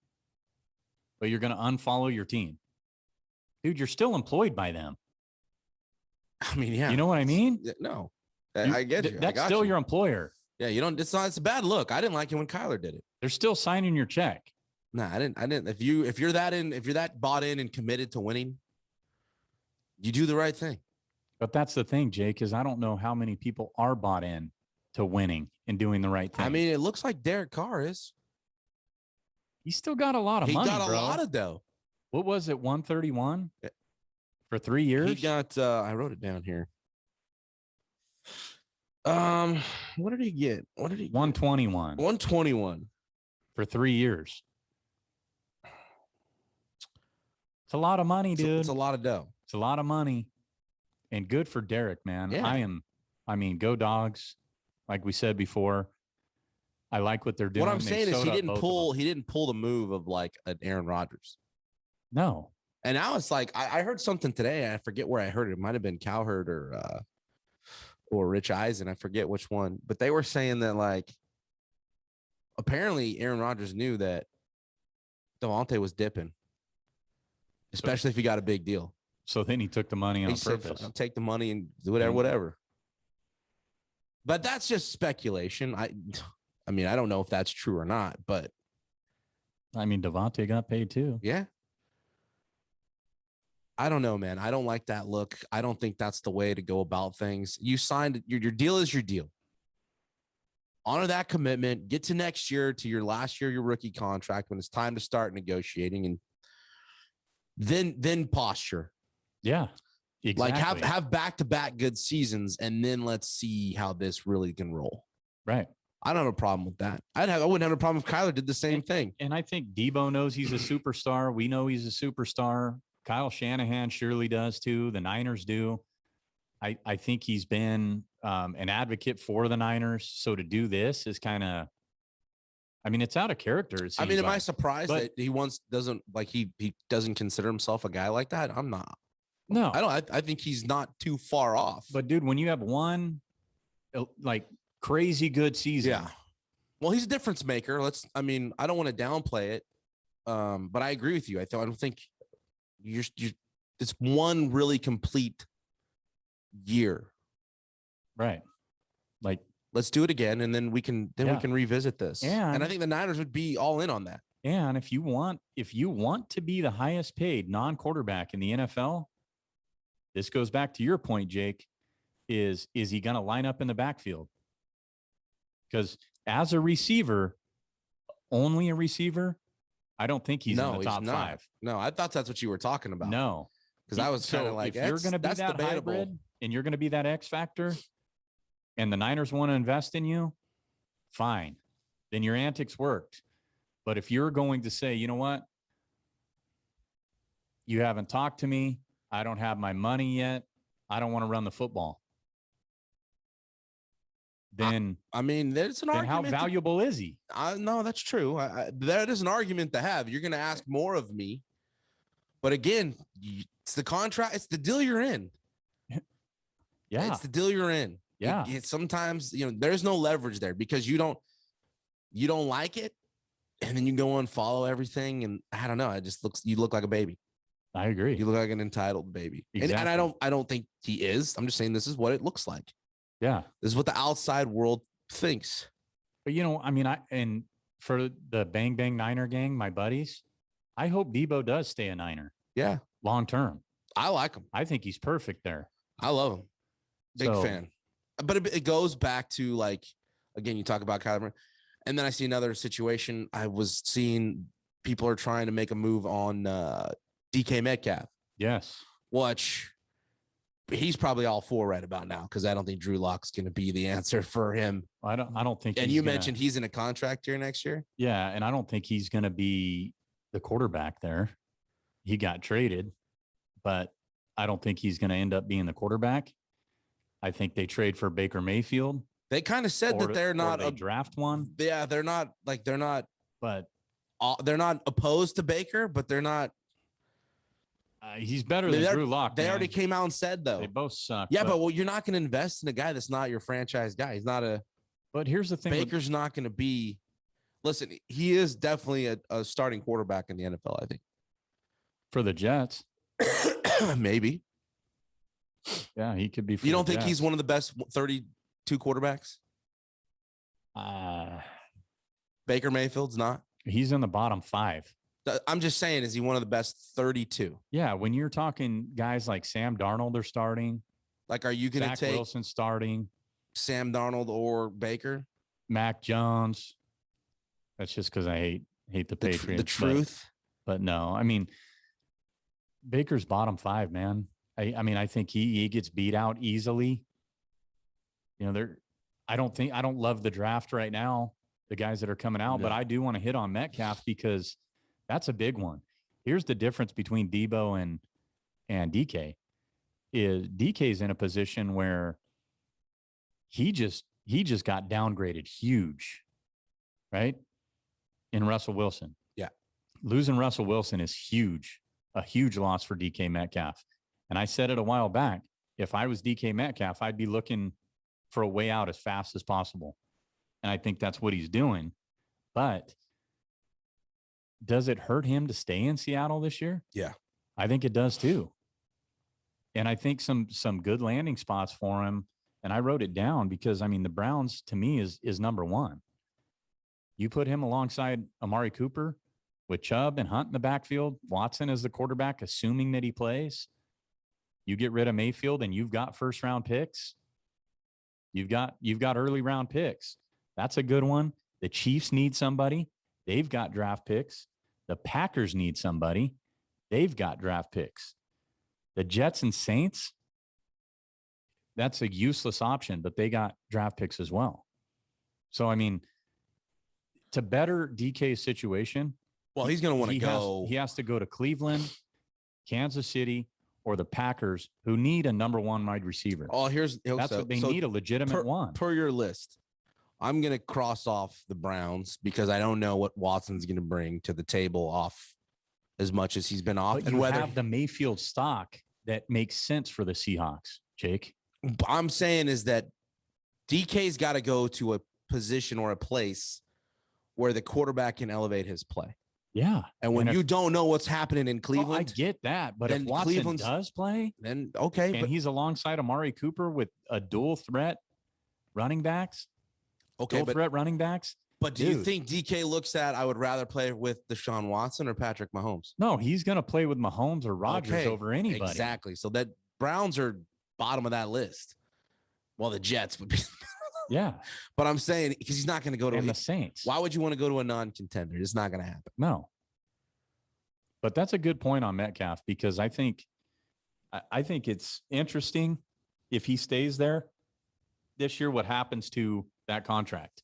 but you're gonna unfollow your team. Dude, you're still employed by them. I mean, yeah. You know what I mean? No. I get you. That's still your employer. Yeah, you don't. It's a bad look. I didn't like it when Kyler did it. They're still signing your check. Nah, I didn't. If you're that bought in and committed to winning, you do the right thing. But that's the thing, Jake, is I don't know how many people are bought in to winning and doing the right thing. I mean, it looks like Derek Carr is. He's still got a lot of money. He got a lot of dough. What was it? 131 for 3 years? He got. I wrote it down here. What did he get? 121. 121 for 3 years. It's a lot of money, dude. It's a lot of dough. It's a lot of money. And good for Derek, man. Yeah. I mean, go Dogs. Like we said before, I like what they're doing. What I'm saying is he didn't pull the move of like an Aaron Rodgers. No. And now it's like I heard something today. I forget where I heard it. It might have been Cowherd or Rich Eisen. I forget which one. But they were saying that like apparently Aaron Rodgers knew that Devontae was dipping, especially if he got a big deal. So then he took the money on purpose. I'll take the money and do whatever. But that's just speculation. I mean, I don't know if that's true or not, but I mean, Devontae got paid too. Yeah. I don't know, man. I don't like that look. I don't think that's the way to go about things. You signed your deal is your deal. Honor that commitment. Get to next year, to your last year, your rookie contract, when it's time to start negotiating, and then posture. Yeah, exactly. Like have back-to-back good seasons, and then let's see how this really can roll. Right. I don't have a problem with that. I wouldn't have a problem if Kyler did the same thing. And I think Debo knows he's a superstar. We know he's a superstar. Kyle Shanahan surely does too. The Niners do. I think he's been an advocate for the Niners. So to do this is kind of, I mean, it's out of character. I mean, am I surprised that he doesn't consider himself a guy like that? I'm not. No, I don't. I think he's not too far off. But dude, when you have one like crazy good season, yeah. Well, he's a difference maker. I mean, I don't want to downplay it, but I agree with you. I don't think it's one really complete year. Right. Like, let's do it again, and then we can revisit this. Yeah. And I think the Niners would be all in on that. And if you want to be the highest paid non-quarterback in the NFL, this goes back to your point, Jake, is he going to line up in the backfield? Because as a receiver, only a receiver, I don't think he's in the top 5. No, I thought that's what you were talking about. No. Because I was kind of like, if you're going to be that debatable hybrid and you're going to be that X factor and the Niners want to invest in you, fine. Then your antics worked. But if you're going to say, you know what? You haven't talked to me. I don't have my money yet. I don't want to run the football. Then I mean, there's an argument. How valuable is he? No, that's true. That is an argument to have. You're going to ask more of me. But again, it's the contract. It's the deal you're in. Yeah. It's the deal you're in. Yeah. Sometimes, there's no leverage there because you don't like it. And then you go and follow everything. And I don't know. You look like a baby. I agree. You look like an entitled baby. Exactly. And I don't think he is. I'm just saying this is what it looks like. Yeah. This is what the outside world thinks. But, I mean, and for the Bang Bang Niner gang, my buddies, I hope Debo does stay a Niner. Yeah. Long term. I like him. I think he's perfect there. I love him. Big fan. But it goes back to, like, again, you talk about Kyler. And then I see another situation. I was seeing people are trying to make a move on DK Metcalf. Yes. Which he's probably all for right about now because I don't think Drew Lock's going to be the answer for him. I don't think. And you mentioned he's in a contract here next year. Yeah, and I don't think he's going to be the quarterback there. He got traded, but I don't think he's going to end up being the quarterback. I think they trade for Baker Mayfield. They kind of said that they're not a draft one. Yeah, they're not but they're not opposed to Baker, but they're not. He's better than Drew Lock. They already came out and said though they both suck. Yeah, but you're not going to invest in a guy that's not your franchise guy. He's not a. But here's the thing: Baker's not going to be. Listen, he is definitely a starting quarterback in the NFL. I think for the Jets, maybe. Yeah, he could be. You don't think he's one of the best 32 quarterbacks? Baker Mayfield's not. He's in the bottom 5. I'm just saying, is he one of the best 32? Yeah, when you're talking guys like Sam Darnold are starting. Like, are you going to take Wilson starting? Sam Darnold or Baker? Mac Jones. That's just because I hate the Patriots. The truth. But no, I mean, Baker's bottom 5, man. I mean, I think he gets beat out easily. You know, I don't love the draft right now, the guys that are coming out, but I do want to hit on Metcalf because that's a big one. Here's the difference between Debo and DK. Is DK's in a position where he just got downgraded huge, right? In Russell Wilson. Yeah. Losing Russell Wilson is huge, a huge loss for DK Metcalf. And I said it a while back, if I was DK Metcalf, I'd be looking for a way out as fast as possible. And I think that's what he's doing. But does it hurt him to stay in Seattle this year? Yeah. I think it does too. And I think some good landing spots for him. And I wrote it down because, I mean, the Browns to me is number 1. You put him alongside Amari Cooper with Chubb and Hunt in the backfield, Watson as the quarterback, assuming that he plays. You get rid of Mayfield and you've got first round picks. You've got early round picks. That's a good one. The Chiefs need somebody. They've got draft picks. The Packers need somebody. They've got draft picks. The Jets and Saints, that's a useless option, but they got draft picks as well. So, I mean, to better DK's situation, well, he's going to want to go. He has to go to Cleveland, Kansas City, or the Packers, who need a number 1 wide receiver. Oh, that's what they need, a legitimate one. Per your list, I'm going to cross off the Browns because I don't know what Watson's going to bring to the table off as much as he's been off. But and whether have the Mayfield stock that makes sense for the Seahawks, Jake. I'm saying is that DK's got to go to a position or a place where the quarterback can elevate his play. Yeah. And when you don't know what's happening in Cleveland. Well, I get that. But if Watson does play, then okay. And he's alongside Amari Cooper with a dual threat running backs. Okay. Dual threat running backs. But do you think DK looks at, I would rather play with Deshaun Watson or Patrick Mahomes? No, he's going to play with Mahomes or Rodgers over anybody. Exactly. So that Browns are bottom of that list. Well, the Jets would be. Yeah. But I'm saying, because he's not going to go to the Saints. Why would you want to go to a non-contender? It's not going to happen. No. But that's a good point on Metcalf because I think it's interesting if he stays there this year, what happens to that contract.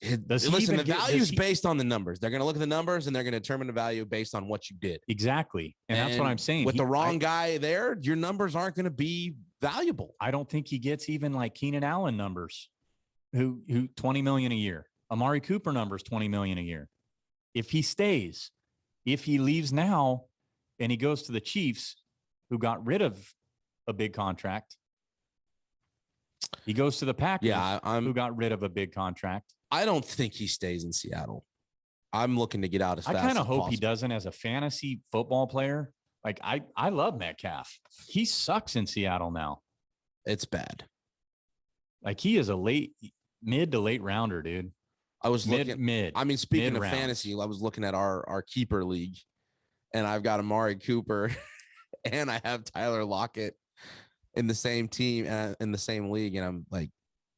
Listen, the value is based on the numbers. They're going to look at the numbers and they're going to determine the value based on what you did. Exactly. And that's what I'm saying. With the wrong guy there, your numbers aren't going to be valuable. I don't think he gets even like Keenan Allen numbers, who $20 million a year. Amari Cooper numbers, $20 million a year. If he stays, if he leaves now and he goes to the Chiefs, who got rid of a big contract, he goes to the Packers, who got rid of a big contract. I don't think he stays in Seattle. I'm looking to get out as fast as possible. I kind of hope he doesn't as a fantasy football player. Like, I love Metcalf. He sucks in Seattle now. It's bad. Like, he is a mid to late rounder, dude. I was mid. I mean, speaking of fantasy, I was looking at our keeper league, and I've got Amari Cooper, and I have Tyler Lockett in the same team in the same league, and I'm like,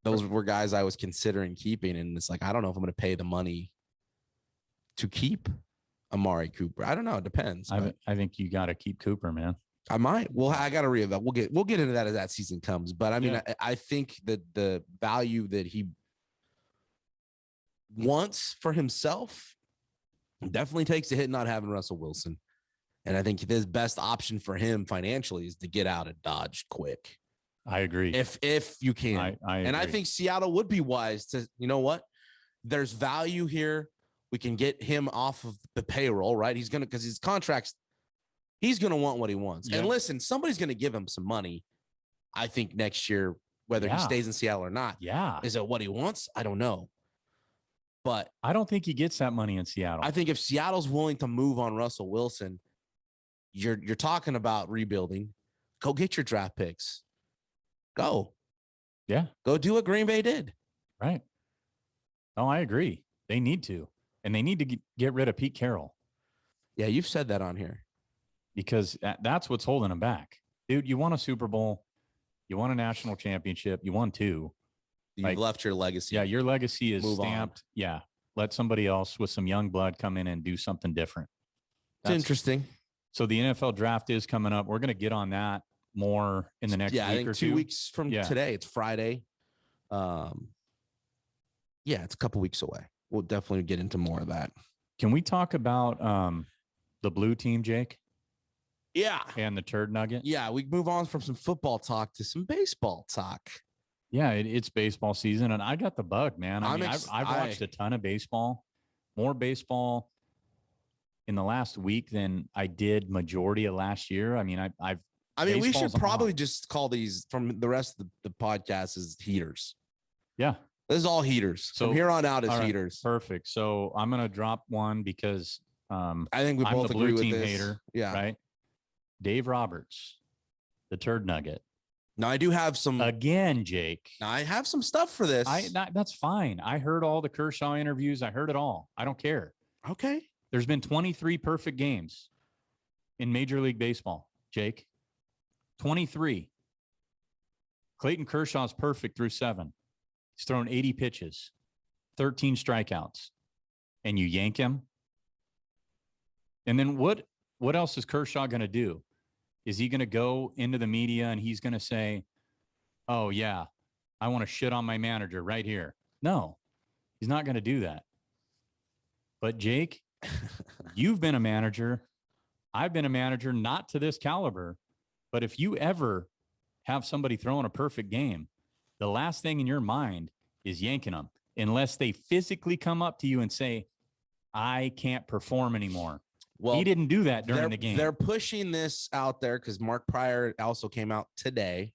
those were guys I was considering keeping, and it's like I don't know if I'm going to pay the money to keep Amari Cooper. I don't know. It depends. I think you got to keep Cooper, man. I might. Well, I got to reevaluate. We'll get into that as that season comes. But I mean, I think that the value that he wants for himself definitely takes a hit not having Russell Wilson. And I think the best option for him financially is to get out of Dodge quick. I agree. If you can. I agree. And I think Seattle would be wise to, you know what? There's value here. We can get him off of the payroll, right? He's going to, because his contract's, he's going to want what he wants. Yep. And listen, somebody's going to give him some money, I think, next year, whether he stays in Seattle or not. Yeah. Is it what he wants? I don't know. But I don't think he gets that money in Seattle. I think if Seattle's willing to move on Russell Wilson, you're talking about rebuilding. Go get your draft picks. Go. Yeah. Go do what Green Bay did. Right. Oh, I agree. They need to. And they need to get rid of Pete Carroll. Yeah, you've said that on here. Because that's what's holding him back. Dude, you won a Super Bowl. You won a national championship. You won 2. You've left your legacy. Yeah, your legacy is stamped. On. Yeah. Let somebody else with some young blood come in and do something different. That's interesting. So the NFL draft is coming up. We're going to get on that more in the next week I think or 2 weeks from today. It's Friday. Yeah, it's a couple weeks away. We'll definitely get into more of that. Can we talk about the blue team, Jake? Yeah. And the turd nugget? Yeah, we move on from some football talk to some baseball talk. Yeah, it's baseball season, and I got the bug, man. I've watched a ton of baseball, more baseball in the last week than I did majority of last year. I mean, we should probably just call these from the rest of the podcast as heaters. Yeah. This is all heaters. So from here on out, it's heaters. Perfect. So I'm going to drop one because I think we both agree with this. Hater, yeah. Right. Dave Roberts, the turd nugget. Now I do have some again, Jake. Now I have some stuff for this. That's fine. I heard all the Kershaw interviews. I heard it all. I don't care. Okay. There's been 23 perfect games in Major League Baseball, Jake. 23. Clayton Kershaw's perfect through 7. He's thrown 80 pitches, 13 strikeouts, and you yank him. And then what else is Kershaw going to do? Is he going to go into the media and he's going to say, oh, yeah, I want to shit on my manager right here? No, he's not going to do that. But, Jake, you've been a manager. I've been a manager, not to this caliber. But if you ever have somebody throwing a perfect game, the last thing in your mind is yanking them, unless they physically come up to you and say, I can't perform anymore. Well, he didn't do that during the game. They're pushing this out there because Mark Pryor also came out today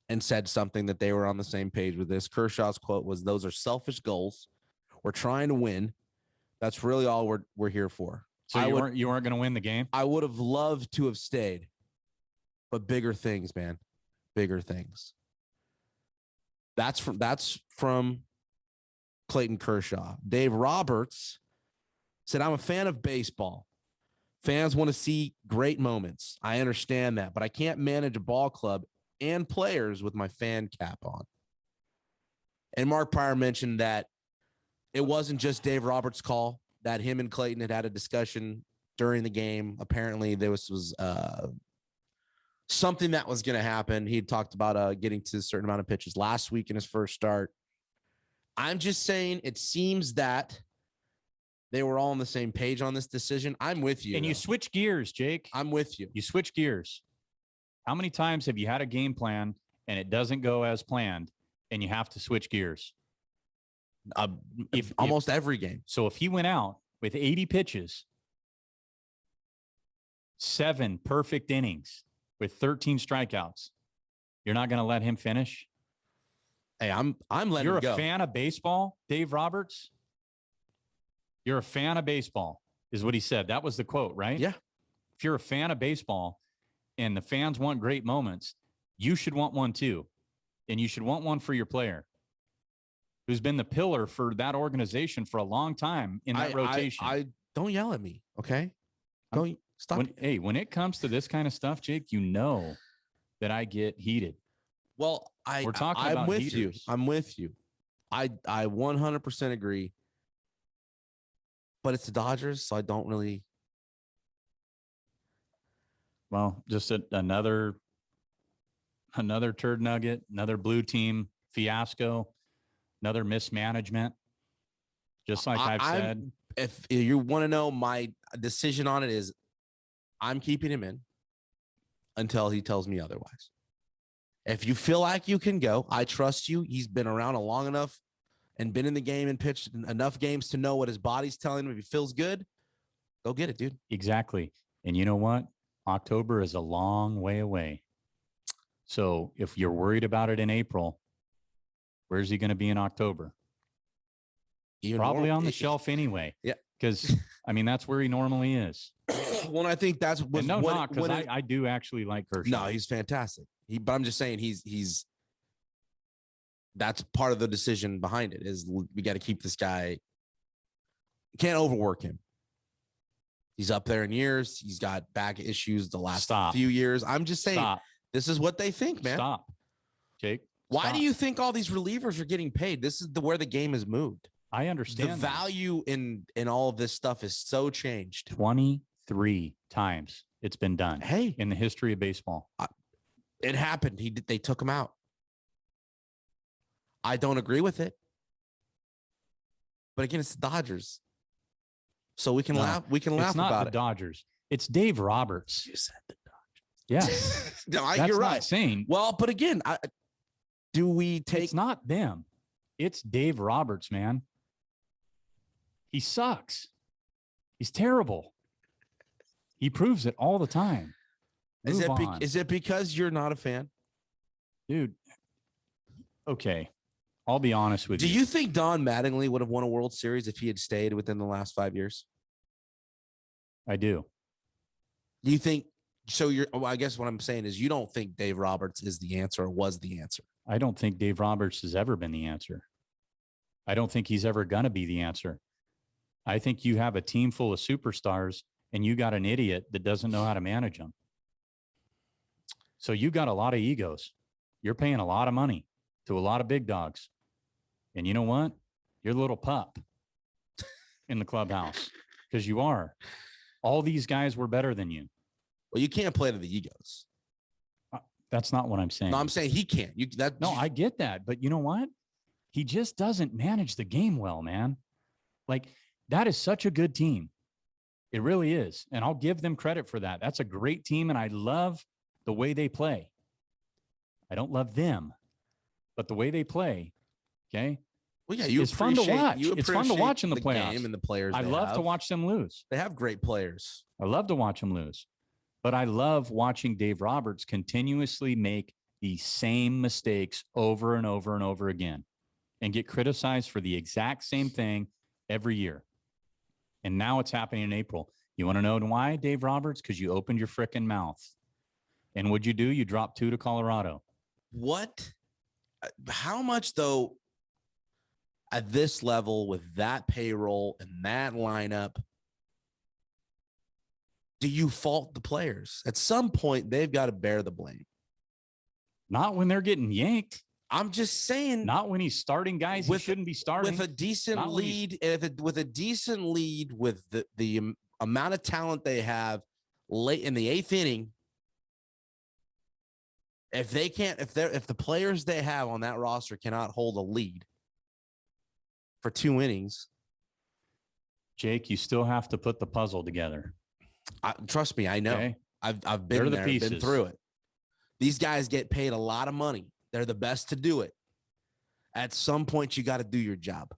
and said something that they were on the same page with this. Kershaw's quote was, "Those are selfish goals. We're trying to win. That's really all we're here for." So you weren't going to win the game? I would have loved to have stayed, but bigger things, man, bigger things. That's from Clayton Kershaw. Dave Roberts said, "I'm a fan of baseball. Fans want to see great moments. I understand that, but I can't manage a ball club and players with my fan cap on." And Mark Pryor mentioned that it wasn't just Dave Roberts' call, that him and Clayton had a discussion during the game. Apparently there was something that was going to happen. He had talked about getting to a certain amount of pitches last week in his first start. I'm just saying it seems that they were all on the same page on this decision. I'm with you. And you switch gears, Jake. I'm with you. You switch gears. How many times have you had a game plan and it doesn't go as planned and you have to switch gears? Almost every game. So if he went out with 80 pitches, 7 perfect innings with 13 strikeouts, you're not going to let him finish? Hey, I'm letting You're him go. You're a fan of baseball, Dave Roberts? You're a fan of baseball, is what he said. That was the quote, right? Yeah. If you're a fan of baseball and the fans want great moments, you should want one too. And you should want one for your player, who's been the pillar for that organization for a long time in that rotation. I don't yell at me, okay? Don't stop. When it comes to this kind of stuff, Jake, you know that I get heated. Well, we're talking about I'm with heaters. you. I'm with you. I 100% agree. But it's the Dodgers, so I don't really. Well, just another turd nugget, another blue team fiasco, another mismanagement. Just like I've said. If you want to know, my decision on it is I'm keeping him in until he tells me otherwise. If you feel like you can go, I trust you. He's been around long enough and been in the game and pitched enough games to know what his body's telling him. If he feels good, go get it, dude. Exactly. And you know what? October is a long way away. So if you're worried about it in April, where's he going to be in October? Probably on the shelf anyway. Yeah. Because, I mean, that's where he normally is. Well, I think that's what. No, not because I do actually like Kershaw. No, he's fantastic. But I'm just saying he's that's part of the decision behind it is we got to keep this guy. Can't overwork him. He's up there in years. He's got back issues the last few years. I'm just saying this is what they think, man. Stop, Jake. Why do you think all these relievers are getting paid? This is where the game has moved. I understand. The value in all of this stuff is so changed. 23 times it's been done. Hey, in the history of baseball, it happened. They took him out. I don't agree with it, but again, it's the Dodgers, so we can laugh. We can laugh about it. It's not the Dodgers. It's Dave Roberts. You said the Dodgers. Yeah, no, you're right. Insane. Well, but again, do we take? It's not them. It's Dave Roberts, man. He sucks. He's terrible. He proves it all the time. Is it because you're not a fan? Dude, okay. I'll be honest with you. Do you think Don Mattingly would have won a World Series if he had stayed within the last 5 years? I do. Do you think so? I guess what I'm saying is you don't think Dave Roberts is the answer or was the answer. I don't think Dave Roberts has ever been the answer. I don't think he's ever going to be the answer. I think you have a team full of superstars and you got an idiot that doesn't know how to manage them. So you got a lot of egos. You're paying a lot of money to a lot of big dogs. And you know what? You're a little pup in the clubhouse because you are. All these guys were better than you. Well, you can't play to the egos. That's not what I'm saying. No, I'm saying he can't. I get that. But you know what? He just doesn't manage the game well, man. Like, that is such a good team. It really is. And I'll give them credit for that. That's a great team. And I love the way they play. I don't love them, but the way they play, okay? Well, yeah, it's fun to watch. It's fun to watch in the playoffs. Game and the players I love to watch them lose. They have great players. I love to watch them lose. But I love watching Dave Roberts continuously make the same mistakes over and over and over again and get criticized for the exact same thing every year. And now it's happening in April. You want to know why, Dave Roberts? Because you opened your frickin' mouth. And what'd you do? You dropped 2 to Colorado. What? How much, though, at this level with that payroll and that lineup, do you fault the players? At some point, they've got to bear the blame. Not when they're getting yanked. I'm just saying. Not when he's starting guys he shouldn't be starting. With a decent lead, with a decent lead, with the amount of talent they have late in the 8th inning, if the players they have on that roster cannot hold a lead for 2 innings, Jake, you still have to put the puzzle together. Trust me, I know. Okay. I've been there, been through it. These guys get paid a lot of money. They're the best to do it. At some point, you got to do your job.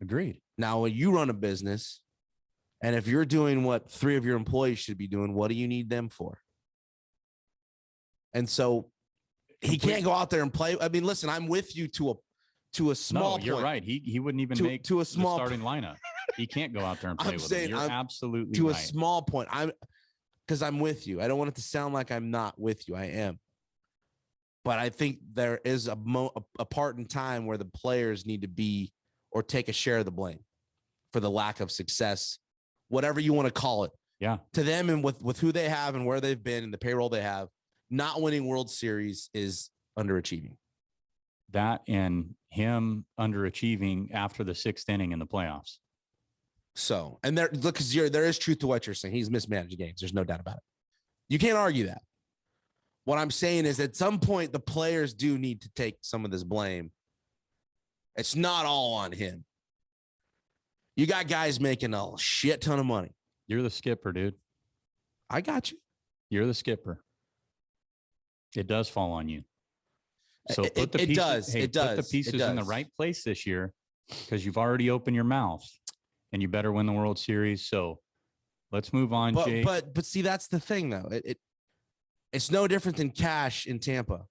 Agreed. Now, when you run a business, and if you're doing what 3 of your employees should be doing, what do you need them for? And so he can't go out there and play. I mean, listen, I'm with you to a small point. You're right. He wouldn't even make to a small the starting lineup. He can't go out there and play with them. You're absolutely to right. A small point. Because I'm with you. I don't want it to sound like I'm not with you. I am. But I think there is a part in time where the players need to be or take a share of the blame for the lack of success, whatever you want to call it. Yeah. To them and with who they have and where they've been and the payroll they have, not winning World Series is underachieving. That and him underachieving after the 6th inning in the playoffs. So, and there is truth to what you're saying. He's mismanaged games. There's no doubt about it. You can't argue that. What I'm saying is at some point, the players do need to take some of this blame. It's not all on him. You got guys making a shit ton of money. You're the skipper, dude. I got you. You're the skipper. It does fall on you. So put the pieces in the right place this year, because you've already opened your mouth, and you better win the World Series. So let's move on, Jake. But see, that's the thing, though. It's no different than Cash in Tampa.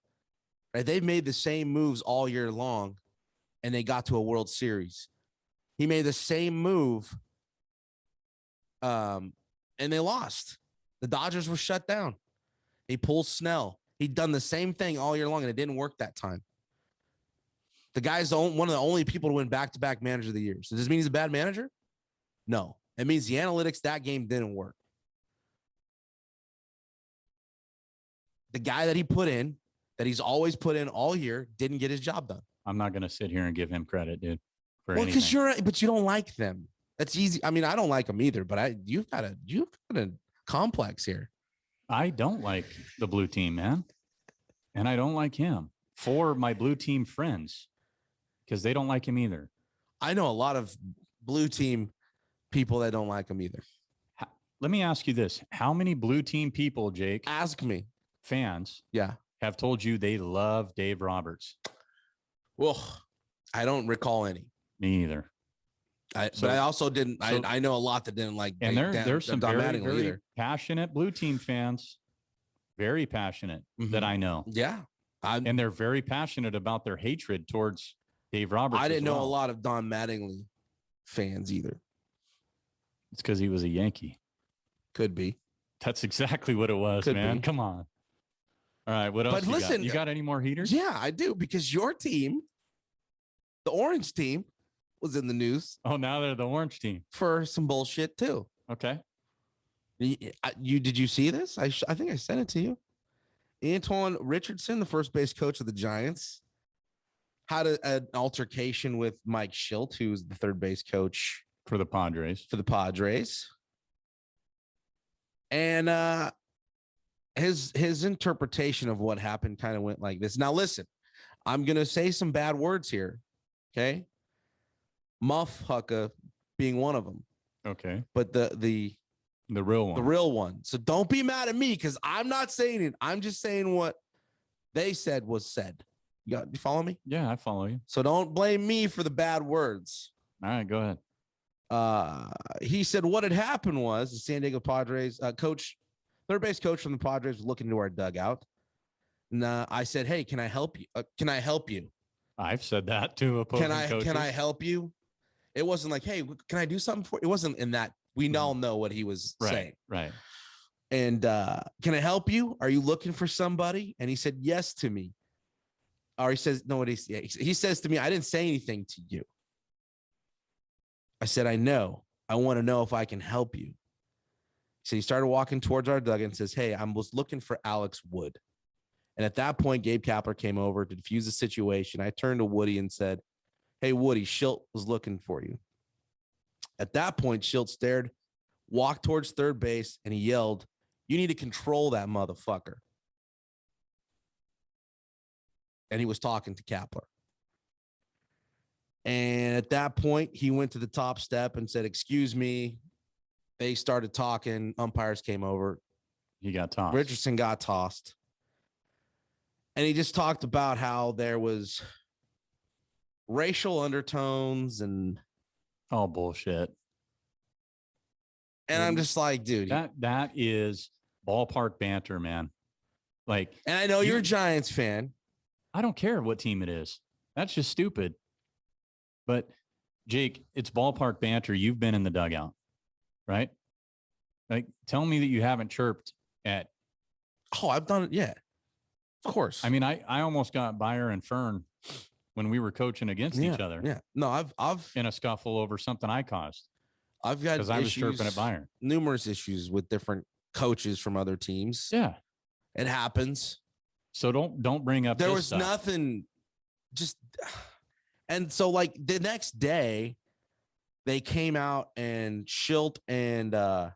Right? They've made the same moves all year long, and they got to a World Series. He made the same move, and they lost. The Dodgers were shut down. He pulled Snell. He'd done the same thing all year long, and it didn't work that time. The guy's one of the only people to win back-to-back manager of the year. So does it mean he's a bad manager? No. It means the analytics, that game didn't work. The guy that he put in, that he's always put in all year, didn't get his job done. I'm not going to sit here and give him credit, dude. Well, because you don't like them. That's easy. I mean, I don't like them either, but you've got a complex here. I don't like the blue team, man. And I don't like him for my blue team friends, because they don't like him either. I know a lot of blue team people that don't like him either. Let me ask you this. How many blue team people, Jake? Ask me. Fans. Yeah. Have told you they love Dave Roberts? Well, I don't recall any. Me either. But I also didn't. I know a lot that didn't like. And there's some very passionate blue team fans, very passionate, that I know. Yeah, and they're very passionate about their hatred towards Dave Roberts. I didn't know a lot of Don Mattingly fans either. It's because he was a Yankee. Could be. That's exactly what it was, man. Come on. All right, what else? But listen, you got any more heaters? Yeah, I do, because your team, the Orange team, was in the news. Oh, now they're the Orange team for some bullshit too. Okay. Did you see this? I think I sent it to you. Antoine Richardson, the first base coach of the Giants, had an altercation with Mike Schilt, who's the third base coach for the Padres. And his interpretation of what happened kind of went like this. Now, listen, I'm going to say some bad words here. Okay. Muff Hucka being one of them. Okay. But the real one. The real one. So don't be mad at me, because I'm not saying it. I'm just saying what they said was said. You follow me? Yeah, I follow you. So don't blame me for the bad words. All right, go ahead. He said what had happened was the San Diego Padres third base coach from the Padres was looking into our dugout. And I said, hey, can I help you? Can I help you? I've said that to opposing coaches. Can I help you? It wasn't like, hey, can I do something for you? It wasn't in that. We all know what he was saying. Right. And can I help you? Are you looking for somebody? And he said yes to me. Or he says, no, he says to me, I didn't say anything to you. I said, I know. I want to know if I can help you. So he started walking towards our dugout and says, hey, I was looking for Alex Wood. And at that point, Gabe Kapler came over to defuse the situation. I turned to Woody and said, hey, Woody, Schilt was looking for you. At that point, Schilt stared, walked towards third base, and he yelled, you need to control that motherfucker. And he was talking to Kapler. And at that point, he went to the top step and said, excuse me. They started talking. Umpires came over. He got tossed. Richardson got tossed. And he just talked about how there was racial undertones and all bullshit. And I'm just like, dude, that is ballpark banter, man. Like, and I know you're a Giants fan. I don't care what team it is. That's just stupid. But Jake, it's ballpark banter. You've been in the dugout, right? Like, tell me that you haven't chirped at. Oh, I've done it. Yeah, of course. I mean, I almost got Beyer and Fern when we were coaching against each other. Yeah. No, I've in a scuffle over something I caused. I've got because I was chirping at Beyer. Numerous issues with different coaches from other teams. Yeah, it happens. So don't bring up. There was stuff. Nothing. Just. And so, like, the next day, they came out and Schilt and I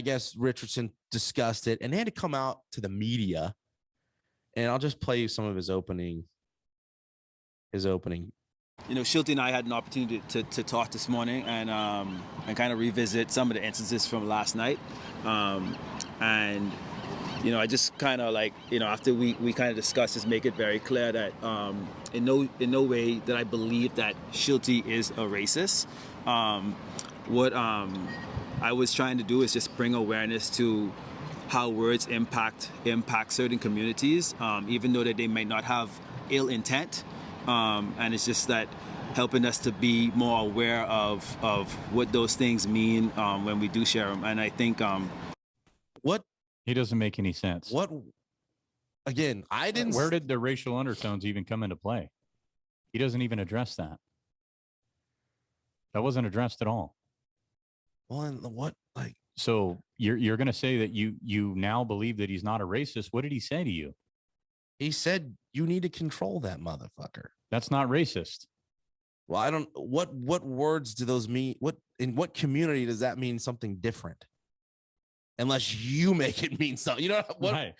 guess Richardson discussed it, and they had to come out to the media. And I'll just play you some of his opening You know, Shilty and I had an opportunity to talk this morning and kind of revisit some of the instances from last night. And, you know, I just kind of like, you know, after we kind of discussed this, make it very clear that in no way that I believe that Shilty is a racist. What I was trying to do is just bring awareness to how words impact certain communities, even though that they might not have ill intent. And it's just that helping us to be more aware of what those things mean when we do share them. And I think what he doesn't make any sense. What again? I didn't. Where did the racial undertones even come into play? He doesn't even address that. That wasn't addressed at all. Well, and what like? So you're going to say that you now believe that he's not a racist? What did he say to you? He said you need to control that motherfucker. That's not racist. Well, I don't. What words do those mean? What in what community does that mean something different? Unless you make it mean something, you know what?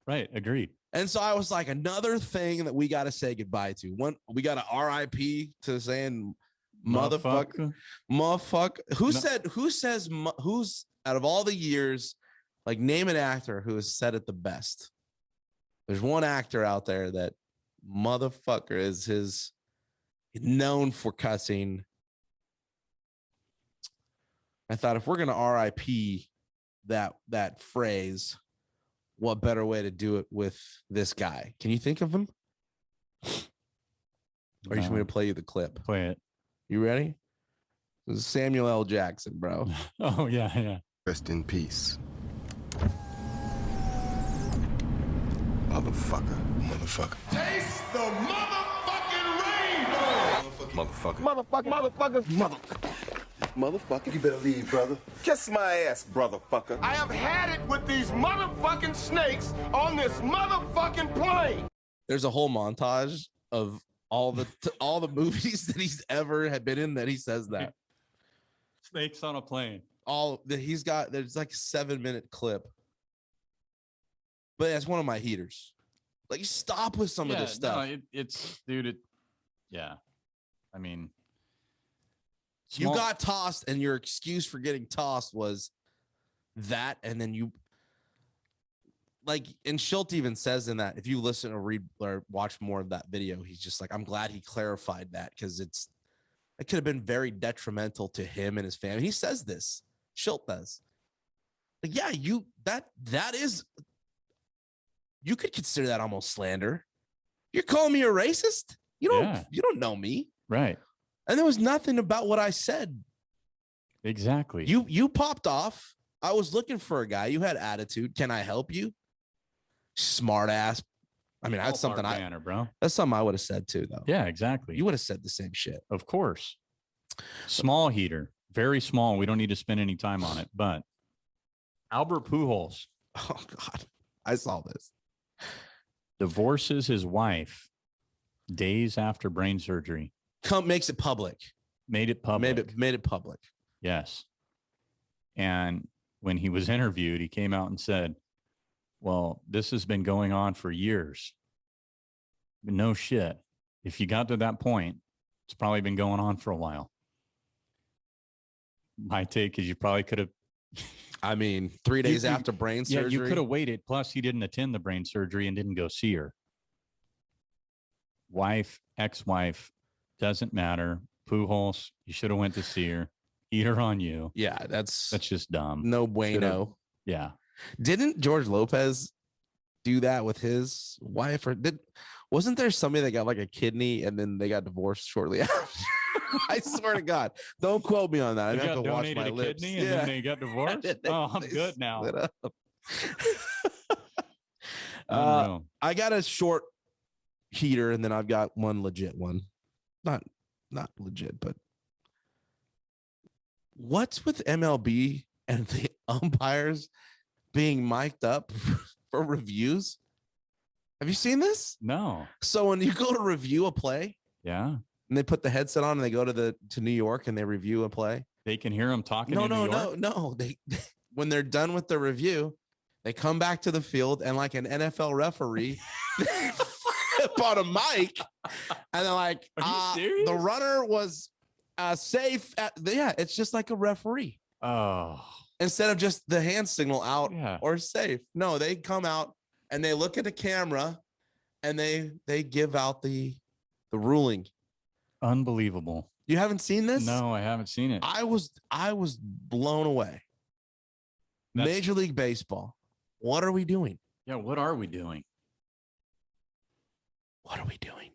Right. Agreed. And so I was like, another thing that we got to say goodbye to. One, we got to RIP to saying motherfucker. Who's out of all the years, like name an actor who has said it the best. There's one actor out there that motherfucker is his known for cussing. I thought if we're going to RIP that phrase, what better way to do it with this guy? Can you think of him? Or you want me to play you the clip? Play it. You ready? This is Samuel L. Jackson, bro. Oh, yeah. Rest in peace. Motherfucker. Taste the motherfucking rainbow! Motherfucker, you better leave, brother. Kiss my ass, brotherfucker. I have had it with these motherfucking snakes on this motherfucking plane. There's a whole montage of all the movies that he's ever had been in that he says that. Snakes on a plane. All that he's got, there's like a 7-minute clip. But that's one of my heaters. Like, stop with some of this stuff. No, yeah. I mean, you got tossed, and your excuse for getting tossed was that, and then you like, and Schilt even says in that, if you listen or read or watch more of that video, he's just like, I'm glad he clarified that because it could have been very detrimental to him and his family. He says this. Schilt does. Like, yeah, that is, you could consider that almost slander. You're calling me a racist? You don't know me. Right. And there was nothing about what I said. Exactly. You popped off. I was looking for a guy. You had attitude. Can I help you? Smart ass. I mean, that's something that's something I would have said too, though. Yeah, exactly. You would have said the same shit. Of course. Small heater. Very small. We don't need to spend any time on it. But Albert Pujols. Oh, God. I saw this. Divorces his wife days after brain surgery. Makes it public. Made it public. Made it public. Yes. And when he was interviewed, he came out and said, well, this has been going on for years. No shit. If you got to that point, it's probably been going on for a while. My take is you probably could have. I mean, 3 days after brain surgery. Yeah, you could have waited. Plus, he didn't attend the brain surgery and didn't go see her. Wife, ex-wife, doesn't matter. Pujols, you should have went to see her. Eat her on you. Yeah, that's just dumb. No bueno. Yeah. Didn't George Lopez do that with his wife? Or wasn't there somebody that got like a kidney and then they got divorced shortly after? I swear to God, don't quote me on that. I have to wash my lips. Kidney and then they got divorced. I'm good now. I got a short heater, and then I've got one legit one. Not legit, but what's with MLB and the umpires being mic'd up for reviews? Have you seen this? No. So when you go to review a play, yeah, and they put the headset on and they go to New York and they review a play, they can hear them talking. No. They when they're done with the review, they come back to the field and like an NFL referee, clip on a mic, and they're like, Are you serious? the runner was safe. It's just like a referee. Oh, Instead of just the hand signal out yeah. or safe. No, they come out and they look at the camera and they give out the ruling. Unbelievable. You haven't seen this? No, I haven't seen it. I was blown away. Major League Baseball. What are we doing? Yeah, what are we doing? What are we doing?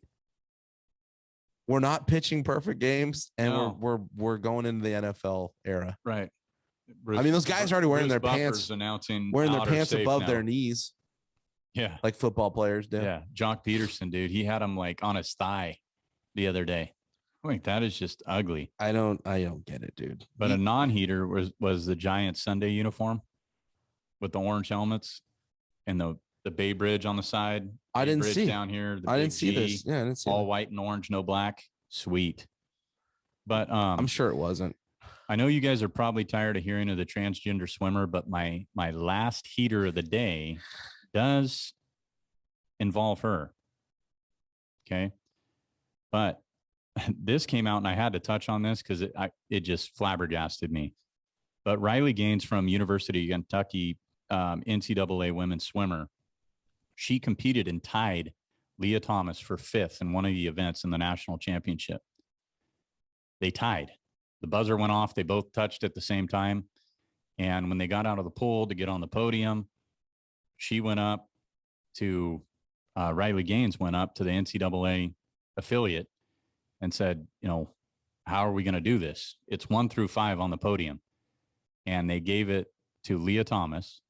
We're not pitching perfect games, and No. we're going into the NFL era. Right. I mean, those guys are already wearing their pants, announcing wearing their out or pants safe above now. their knees, Yeah. like football players do. Yeah. Jock Peterson, dude, he had him like on his thigh the other day. Wait, that is just ugly. I don't get it, dude. But a non-heater was the Giants Sunday uniform with the orange helmets and the Bay Bridge on the side. I didn't Bridge see. down here. I didn't see this. Yeah, I didn't see all that. white and orange, no black. Sweet. But I'm sure it wasn't. I know you guys are probably tired of hearing of the transgender swimmer, but my last heater of the day does involve her. Okay. But this came out and I had to touch on this because it just flabbergasted me. But Riley Gaines from University of Kentucky, NCAA women's swimmer, she competed and tied Leah Thomas for 5th in one of the events in the national championship. They tied. The buzzer went off. They both touched at the same time. And when they got out of the pool to get on the podium, she went up to Riley Gaines went up to the NCAA affiliate and said, how are we going to do this? It's 1 through 5 on the podium. And they gave it to Leah Thomas,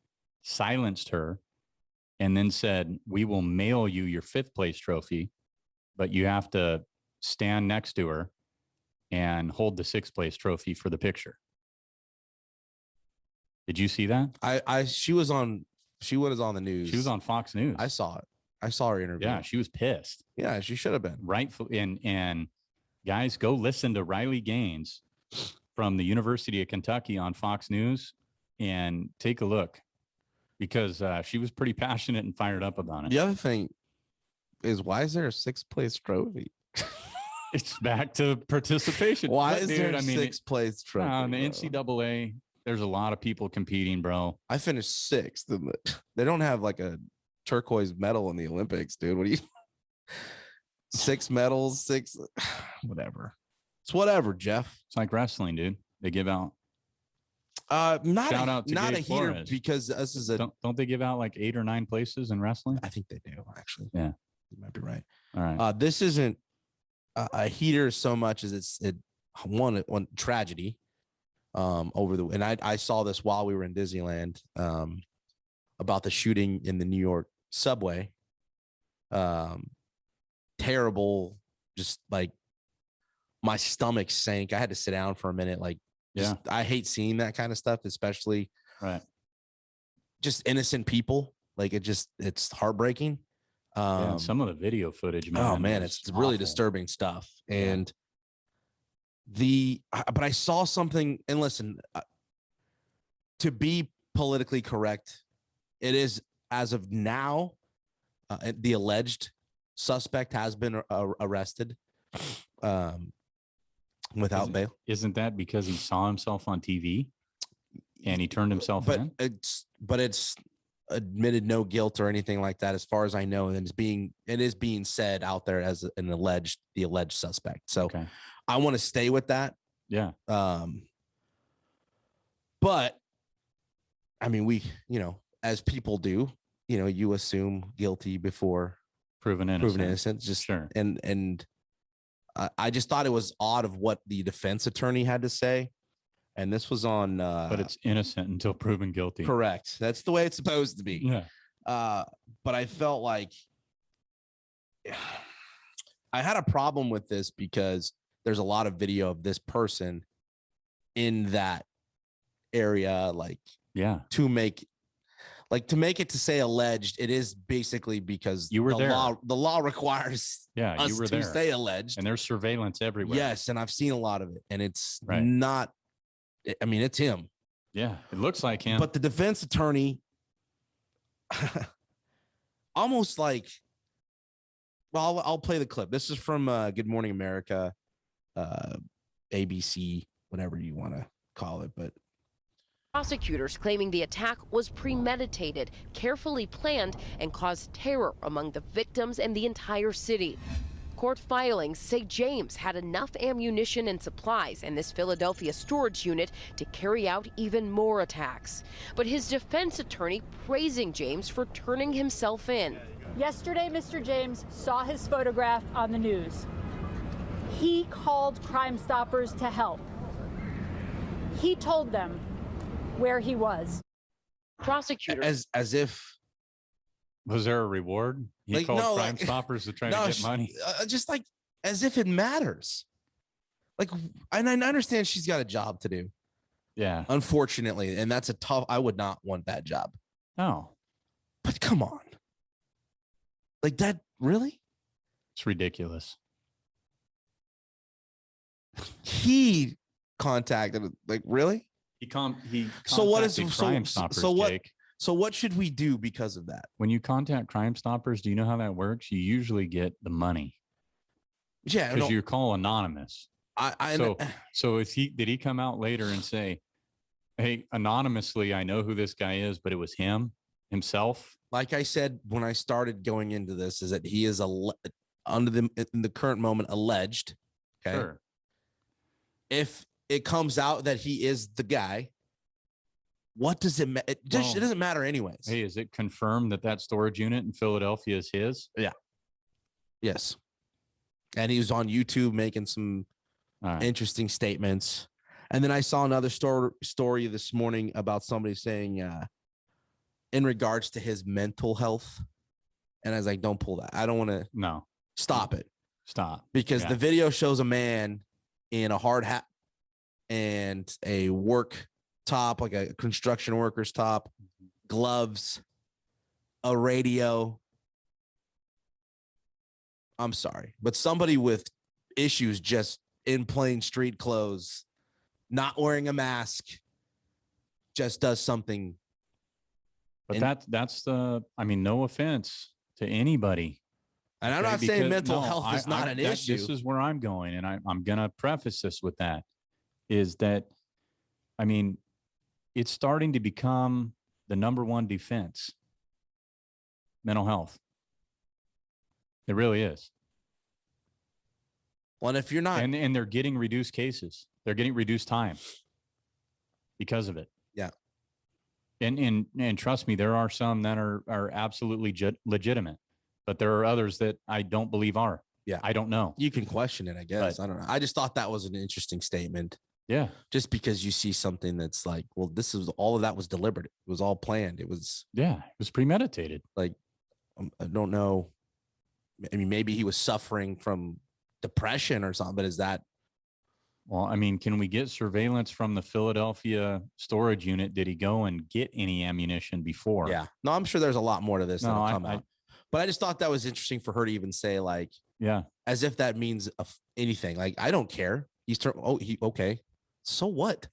silenced her, and then said, we will mail you your 5th place trophy, but you have to stand next to her and hold the 6th place trophy for the picture. Did you see that? She was on the news. She was on Fox News. I saw it. I saw her interview. Yeah, she was pissed. Yeah, she should have been. Rightfully. And guys, go listen to Riley Gaines from the University of Kentucky on Fox News and take a look because she was pretty passionate and fired up about it. The other thing is, why is there a 6th place trophy? It's back to participation. Why is there a 6th place trophy? In the NCAA, there's a lot of people competing, bro. I finished 6th. They don't have like a turquoise medal in the Olympics, dude. What do you 6 medals, 6 whatever. It's whatever, Jeff. It's like wrestling, dude. They give out. Not Shout out to not Gabe a heater Flores. because this is a. Don't they give out like 8 or 9 places in wrestling? I think they do actually. Yeah, you might be right. All right. This isn't a heater so much as it's one tragedy. And I saw this while we were in Disneyland about the shooting in the New York subway. Terrible, just like my stomach sank. I had to sit down for a minute. Like, I hate seeing that kind of stuff, especially just innocent people. Like it's heartbreaking. Some of the video footage, man. Oh man, it's really disturbing stuff. And but I saw something, and listen, to be politically correct, it is as of now, the alleged suspect has been arrested without bail. Isn't that because he saw himself on TV and he turned himself in? It's admitted no guilt or anything like that, as far as I know, and it is being said out there as the alleged suspect. So I want to stay with that. Yeah. But I mean, we, as people do, you assume guilty before proven innocent. Just sure. And I just thought it was odd of what the defense attorney had to say. And this was on, but it's innocent until proven guilty. Correct. That's the way it's supposed to be. Yeah. But I felt like I had a problem with this because there's a lot of video of this person in that area, to make it to say alleged. It is basically because you were there. The law requires us you were to there. say alleged, and there's surveillance everywhere. Yes, and I've seen a lot of it, and it's not. I mean, it's him. Yeah, it looks like him. But the defense attorney, almost like I'll play the clip. This is from Good Morning America, ABC, whatever you want to call it. But prosecutors claiming the attack was premeditated, carefully planned, and caused terror among the victims and the entire city. Court filings say James had enough ammunition and supplies in this Philadelphia storage unit to carry out even more attacks. But his defense attorney praising James for turning himself in. Yesterday, Mr. James saw his photograph on the news. He called Crime Stoppers to help. He told them where he was. Prosecutors as if, was there a reward? He called Crime Stoppers to try to get money. Just like as if it matters. Like, and I understand she's got a job to do. Yeah, unfortunately, and that's a tough. I would not want that job. No, but come on, like that really? It's ridiculous. He contacted, like, really? So what is Crime Stoppers, Jake? So what should we do because of that? When you contact Crime Stoppers, do you know how that works? You usually get the money. Yeah, because you call anonymous. So did he come out later and say, "Hey, anonymously, I know who this guy is, but it was himself"? Like I said when I started going into this, is that he is in the current moment alleged. Okay. Sure. If it comes out that he is the guy, what does it matter? It doesn't matter anyways. Hey, is it confirmed that storage unit in Philadelphia is his? Yeah. Yes. And he was on YouTube making some interesting statements. And then I saw another story this morning about somebody saying in regards to his mental health. And I was like, don't pull that. I don't want to. No. Stop it. Stop. Because the video shows a man in a hard hat and a work top, like a construction worker's top, gloves, a radio. I'm sorry, but somebody with issues just in plain street clothes, not wearing a mask, just does something. But no offense to anybody. And I'm not saying mental health is not an issue. This is where I'm going. And I'm going to preface this with that, is that, it's starting to become the number one defense, mental health. It really is. Well, and if you're not, and they're getting reduced cases, they're getting reduced time because of it. Yeah. And trust me, there are some that are absolutely legitimate, but there are others that I don't believe are. Yeah. I don't know. You can question it, I guess. But I don't know. I just thought that was an interesting statement. Yeah. Just because you see something that's like, well, all of that was deliberate. It was all planned. It was premeditated. Like, I don't know. Maybe he was suffering from depression or something, but is that? Well, can we get surveillance from the Philadelphia storage unit? Did he go and get any ammunition before? Yeah. No, I'm sure there's a lot more to this that'll come out. But I just thought that was interesting for her to even say, like, yeah, as if that means anything. Like, I don't care. Okay. So what?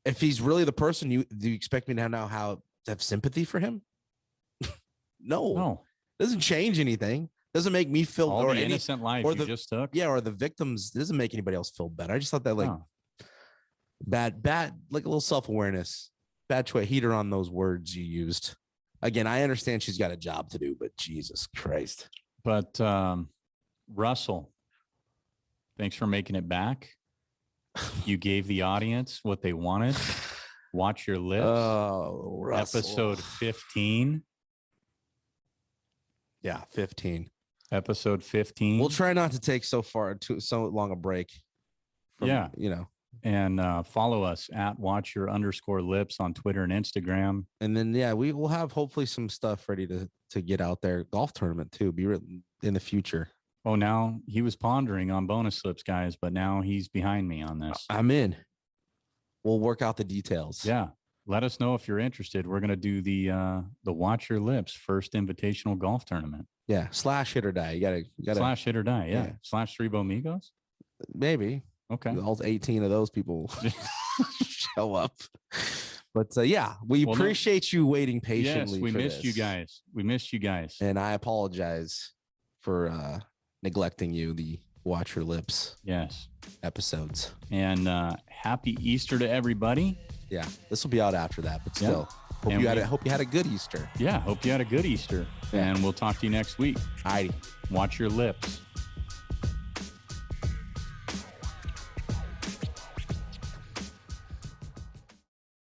If he's really the person, do you expect me to have sympathy for him? No. Doesn't change anything. Doesn't make me feel all the innocent life you just took. Yeah, or the victims. Doesn't make anybody else feel better. I just thought that bad, like a little self-awareness. Bad choice. Heater on those words you used. Again, I understand she's got a job to do, but Jesus Christ. But Russell, thanks for making it back. You gave the audience what they wanted. Watch Your Lips. Oh, Russell. Episode 15. Yeah, 15. Episode 15. We'll try not to take so long a break. And follow us at @WatchYour_lips on Twitter and Instagram. And then, we will have hopefully some stuff ready to get out there. Golf tournament too, be in the future. Oh, now he was pondering on bonus slips, guys, but now he's behind me on this. I'm in. We'll work out the details. Yeah. Let us know if you're interested. We're going to do the Watch Your Lips first invitational golf tournament. Yeah. / hit or die. You gotta / hit or die. Yeah. / Three Bomigos. Maybe. Okay. All 18 of those people show up. But we appreciate you waiting patiently. Yes, we missed you guys. We missed you guys. And I apologize for neglecting you, the Watch Your Lips Yes. episodes. And happy Easter to everybody. Yeah, this will be out after that, but still, hope you had a good Easter. Yeah, hope you had a good Easter. Yeah. And we'll talk to you next week. Alrighty. Watch your lips.